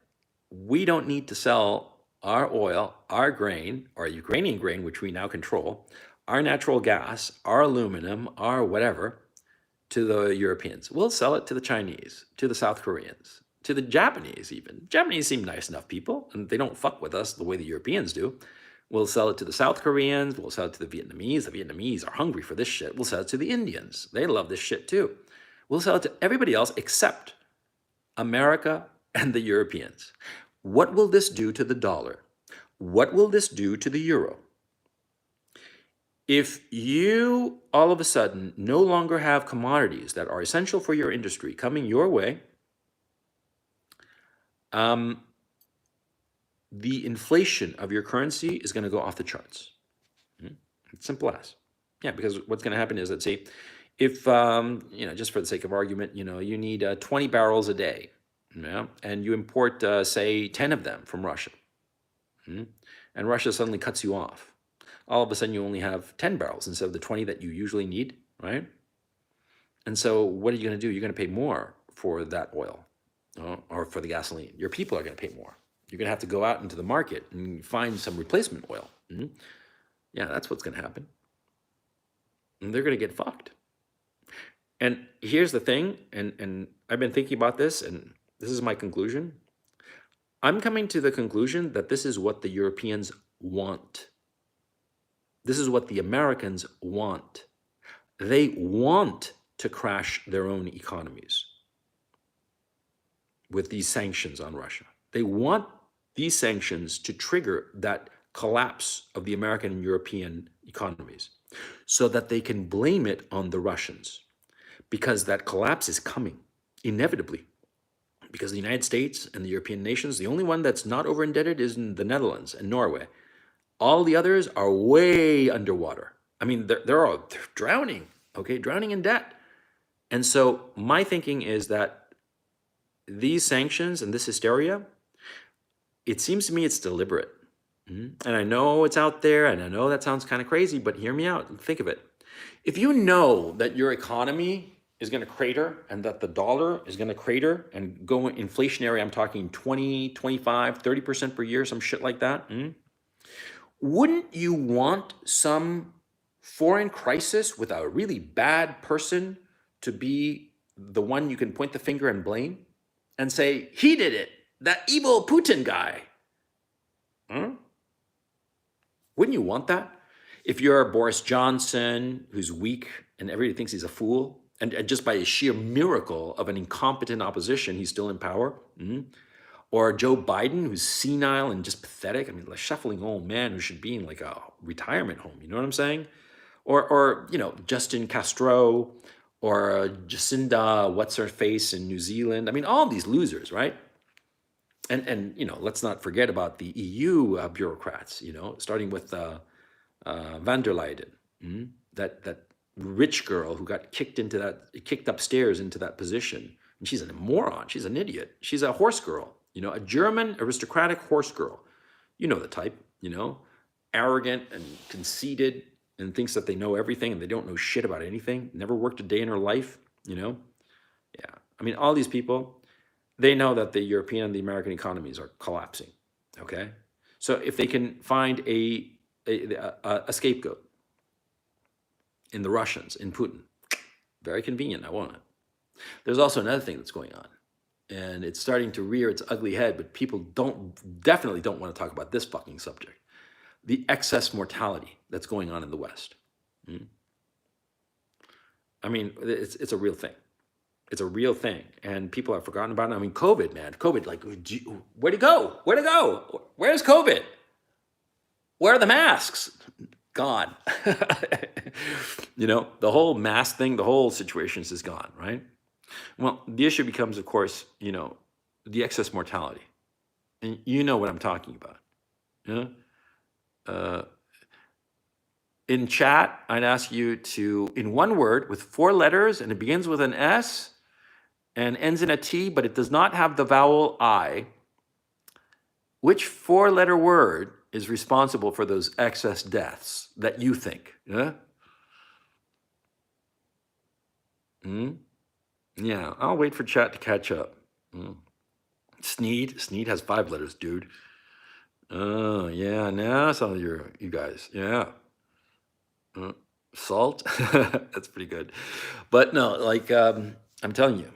We don't need to sell our oil, our grain, our Ukrainian grain, which we now control, our natural gas, our aluminum, our whatever, to the Europeans. We'll sell it to the Chinese, to the South Koreans, to the Japanese even. Japanese seem nice enough people, and they don't fuck with us the way the Europeans do. We'll sell it to the South Koreans. We'll sell it to the Vietnamese. The Vietnamese are hungry for this shit. We'll sell it to the Indians. They love this shit too. We'll sell it to everybody else except America and the Europeans. What will this do to the dollar? What will this do to the euro? If you all of a sudden no longer have commodities that are essential for your industry coming your way, um, the inflation of your currency is going to go off the charts. It's simple as. Yeah, because what's going to happen is, let's say, if just for the sake of argument, you need 20 barrels a day, and you import, say, 10 of them from Russia, and Russia suddenly cuts you off. All of a sudden, you only have 10 barrels instead of the 20 that you usually need, right? And so, what are you going to do? You're going to pay more for that oil, or for the gasoline. Your people are going to pay more. You're going to have to go out into the market and find some replacement oil. Yeah, that's what's going to happen. And they're going to get fucked. And here's the thing, and I've been thinking about this, and this is my conclusion. I'm coming to the conclusion that this is what the Europeans want. This is what the Americans want. They want to crash their own economies with these sanctions on Russia. They want these sanctions to trigger that collapse of the American and European economies so that they can blame it on the Russians, because that collapse is coming inevitably. Because the United States and the European nations, the only one that's not over indebted is in the Netherlands and Norway. All the others are way underwater. I mean, they're drowning, okay, drowning in debt. And so my thinking is that these sanctions and this hysteria, it seems to me it's deliberate. And I know it's out there, and I know that sounds kind of crazy, but hear me out. Think of it. If you know that your economy is going to crater and that the dollar is going to crater and go inflationary, I'm talking 20, 25, 30% per year, some shit like that, wouldn't you want some foreign crisis with a really bad person to be the one you can point the finger and blame and say, he did it, that evil Putin guy? Wouldn't you want that? If you're Boris Johnson, who's weak and everybody thinks he's a fool, and just by a sheer miracle of an incompetent opposition, he's still in power, or Joe Biden, who's senile and just pathetic. I mean, a shuffling old man who should be in like a retirement home. You know what I'm saying? Or Justin Castro, or Jacinda, what's her face in New Zealand. I mean, all these losers, right? And let's not forget about the EU bureaucrats. Starting with van der Leyen, that rich girl who got kicked upstairs into that position. And she's a moron. She's an idiot. She's a horse girl, a German aristocratic horse girl. You know the type, arrogant and conceited and thinks that they know everything and they don't know shit about anything. Never worked a day in her life, Yeah. I mean, all these people, they know that the European and the American economies are collapsing, okay? So if they can find a scapegoat in the Russians, in Putin, very convenient, I want it. There's also another thing that's going on, and it's starting to rear its ugly head, but people definitely don't want to talk about this fucking subject. The excess mortality that's going on in the West. I mean, it's a real thing. It's a real thing, and people have forgotten about it. I mean, COVID, man. COVID, like, where'd it go? Where'd it go? Where's COVID? Where are the masks? Gone. The whole mask thing, the whole situation is gone, right? Well, the issue becomes, of course, the excess mortality. And you know what I'm talking about. In chat, I'd ask you to, in one word, with 4 letters, and it begins with an S and ends in a T, but it does not have the vowel I, which 4-letter word is responsible for those excess deaths that you think? Yeah? Yeah, I'll wait for chat to catch up. Sneed has 5 letters, dude. Oh, yeah, now some of you guys, yeah. Salt, that's pretty good. But no, like, I'm telling you,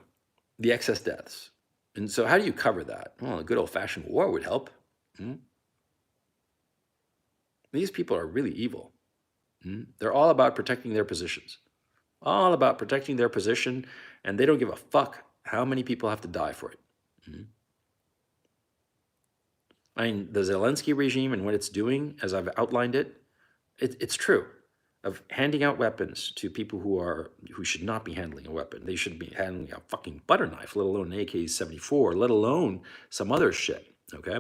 the excess deaths. And so how do you cover that? Well, a good old-fashioned war would help. These people are really evil. They're all about protecting their positions. All about protecting their position, and they don't give a fuck how many people have to die for it. I mean, the Zelensky regime and what it's doing, as I've outlined it, it's true. of handing out weapons to people who should not be handling a weapon. They should be handling a fucking butter knife, let alone an AK-74, let alone some other shit. Okay,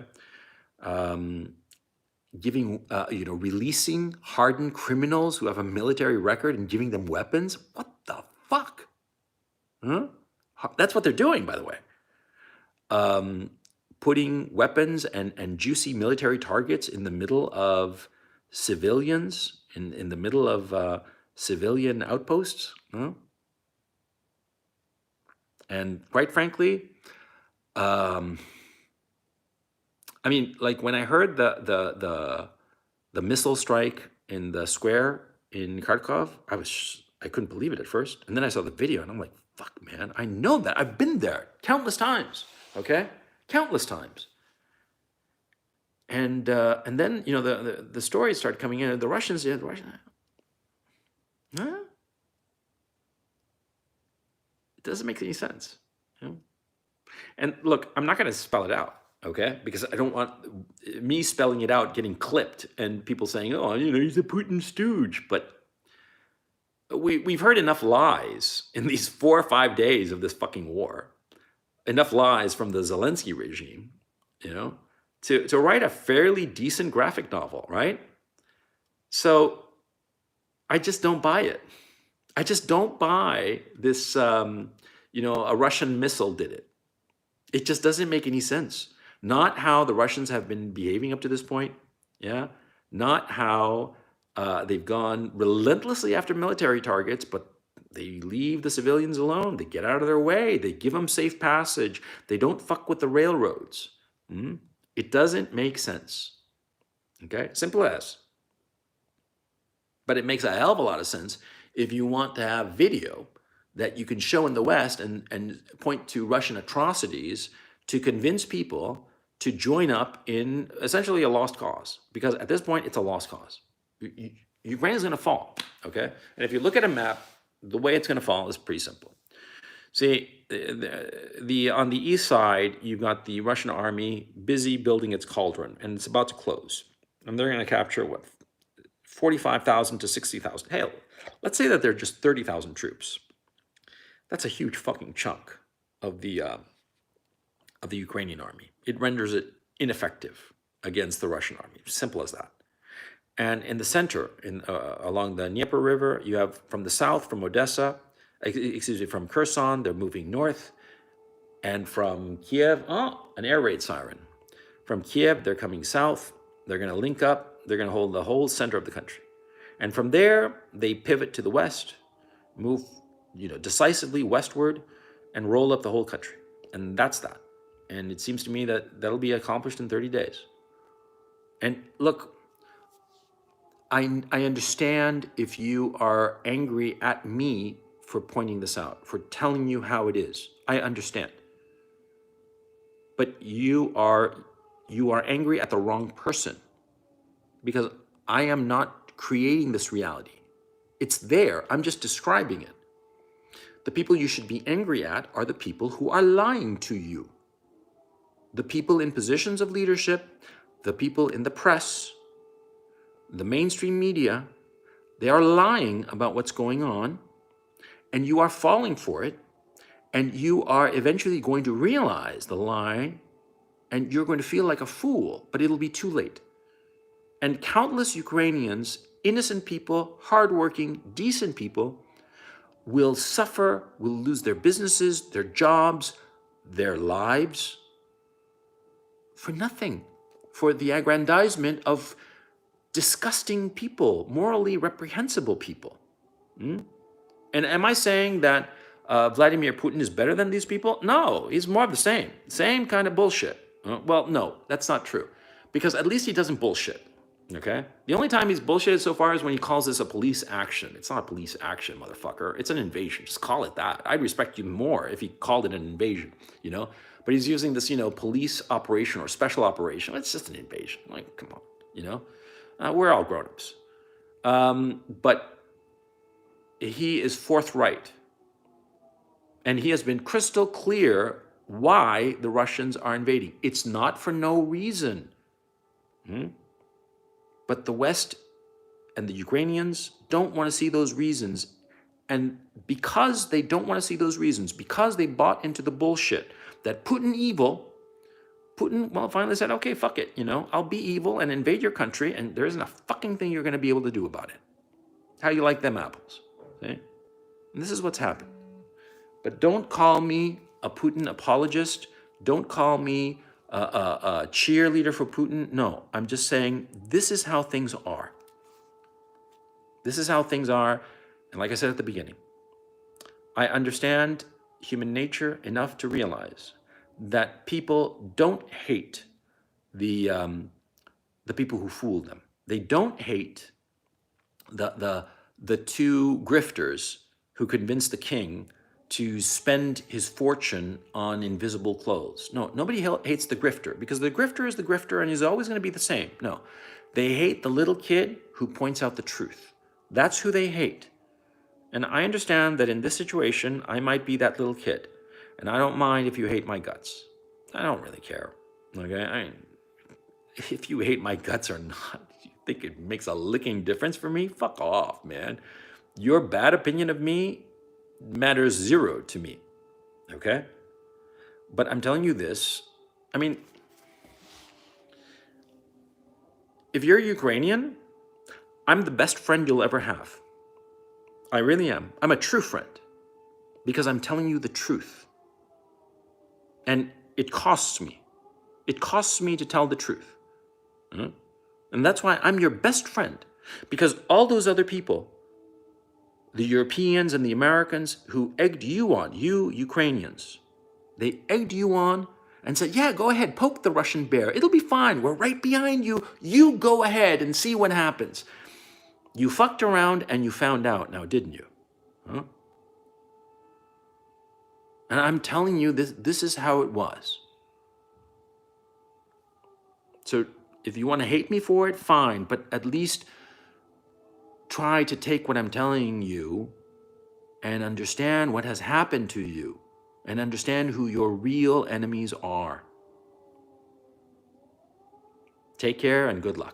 giving releasing hardened criminals who have a military record and giving them weapons. What the fuck? Huh? That's what they're doing, by the way. Putting weapons and juicy military targets in the middle of civilians, in the middle of civilian outposts. Huh? And quite frankly, I mean, like when I heard the missile strike in the square in Kharkov, I couldn't believe it at first. And then I saw the video and I'm like, fuck, man, I know that. I've been there countless times, okay? Countless times. And then, the stories started coming in. The Russians, huh? It doesn't make any sense. And look, I'm not going to spell it out, okay? Because I don't want me spelling it out getting clipped and people saying, oh, he's a Putin stooge. But we've heard enough lies in these 4 or 5 days of this fucking war. Enough lies from the Zelensky regime, to write a fairly decent graphic novel, right? So I just don't buy it. I just don't buy this, a Russian missile did it. It just doesn't make any sense. Not how the Russians have been behaving up to this point, yeah? Not how they've gone relentlessly after military targets, but they leave the civilians alone. They get out of their way. They give them safe passage. They don't fuck with the railroads. It doesn't make sense, okay? Simple as. But it makes a hell of a lot of sense if you want to have video that you can show in the West and point to Russian atrocities to convince people to join up in essentially a lost cause. Because at this point, it's a lost cause. Ukraine is going to fall, okay? And if you look at a map, the way it's going to fall is pretty simple. See, on the east side, you've got the Russian army busy building its cauldron, and it's about to close. And they're going to capture, 45,000 to 60,000. Hell, let's say that they're just 30,000 troops. That's a huge fucking chunk of the Ukrainian army. It renders it ineffective against the Russian army. Simple as that. And in the center, along the Dnieper River, you have from the south, from Odessa, from Kherson, they're moving north. And from Kiev, an air raid siren. From Kiev, they're coming south. They're going to link up. They're going to hold the whole center of the country. And from there, they pivot to the west, move decisively westward, and roll up the whole country. And that's that. And it seems to me that that'll be accomplished in 30 days. And look, I understand if you are angry at me for pointing this out, for telling you how it is. I understand. But you are angry at the wrong person, because I am not creating this reality. It's there. I'm just describing it. The people you should be angry at are the people who are lying to you. The people in positions of leadership, the people in the press, the mainstream media, they are lying about what's going on, and you are falling for it, and you are eventually going to realize the lie, and you're going to feel like a fool, but it'll be too late. And countless Ukrainians, innocent people, hardworking, decent people, will suffer, will lose their businesses, their jobs, their lives for nothing, for the aggrandizement of disgusting people, morally reprehensible people. And am I saying that Vladimir Putin is better than these people? No, he's more of the same kind of bullshit. Well, no, that's not true, because at least he doesn't bullshit. Okay? The only time he's bullshitted so far is when he calls this a police action. It's not a police action, motherfucker. It's an invasion. Just call it that. I'd respect you more if he called it an invasion, But he's using this, police operation or special operation. It's just an invasion. Like, come on, we're all grown-ups. But he is forthright. And he has been crystal clear why the Russians are invading. It's not for no reason. But the West And the Ukrainians don't want to see those reasons. And because they don't want to see those reasons, because they bought into the bullshit that Putin evil, Putin, well, finally said, okay, fuck it, I'll be evil and invade your country, and there isn't a fucking thing you're going to be able to do about it. How you like them apples? See? And this is what's happened. But don't call me a Putin apologist. Don't call me a cheerleader for Putin. No, I'm just saying this is how things are. This is how things are. And like I said at the beginning, I understand human nature enough to realize that people don't hate the people who fooled them. They don't hate the two grifters who convinced the king to spend his fortune on invisible clothes. No, nobody hates the grifter, because the grifter is the grifter and he's always going to be the same. No, they hate the little kid who points out the truth. That's who they hate. And I understand that in this situation, I might be that little kid. And I don't mind if you hate my guts. I don't really care. Okay? If you hate my guts or not, you think it makes a licking difference for me? Fuck off, man. Your bad opinion of me matters zero to me. Okay? But I'm telling you this. I mean, if you're Ukrainian, I'm the best friend you'll ever have. I really am. I'm a true friend because I'm telling you the truth. And it costs me. It costs me to tell the truth. And that's why I'm your best friend, because all those other people, the Europeans and the Americans who egged you on, you Ukrainians, they egged you on and said, yeah, go ahead, poke the Russian bear. It'll be fine. We're right behind you. You go ahead and see what happens. You fucked around and you found out now, didn't you? Huh? And I'm telling you, this is how it was. So if you want to hate me for it, fine, but at least try to take what I'm telling you and understand what has happened to you and understand who your real enemies are. Take care and good luck.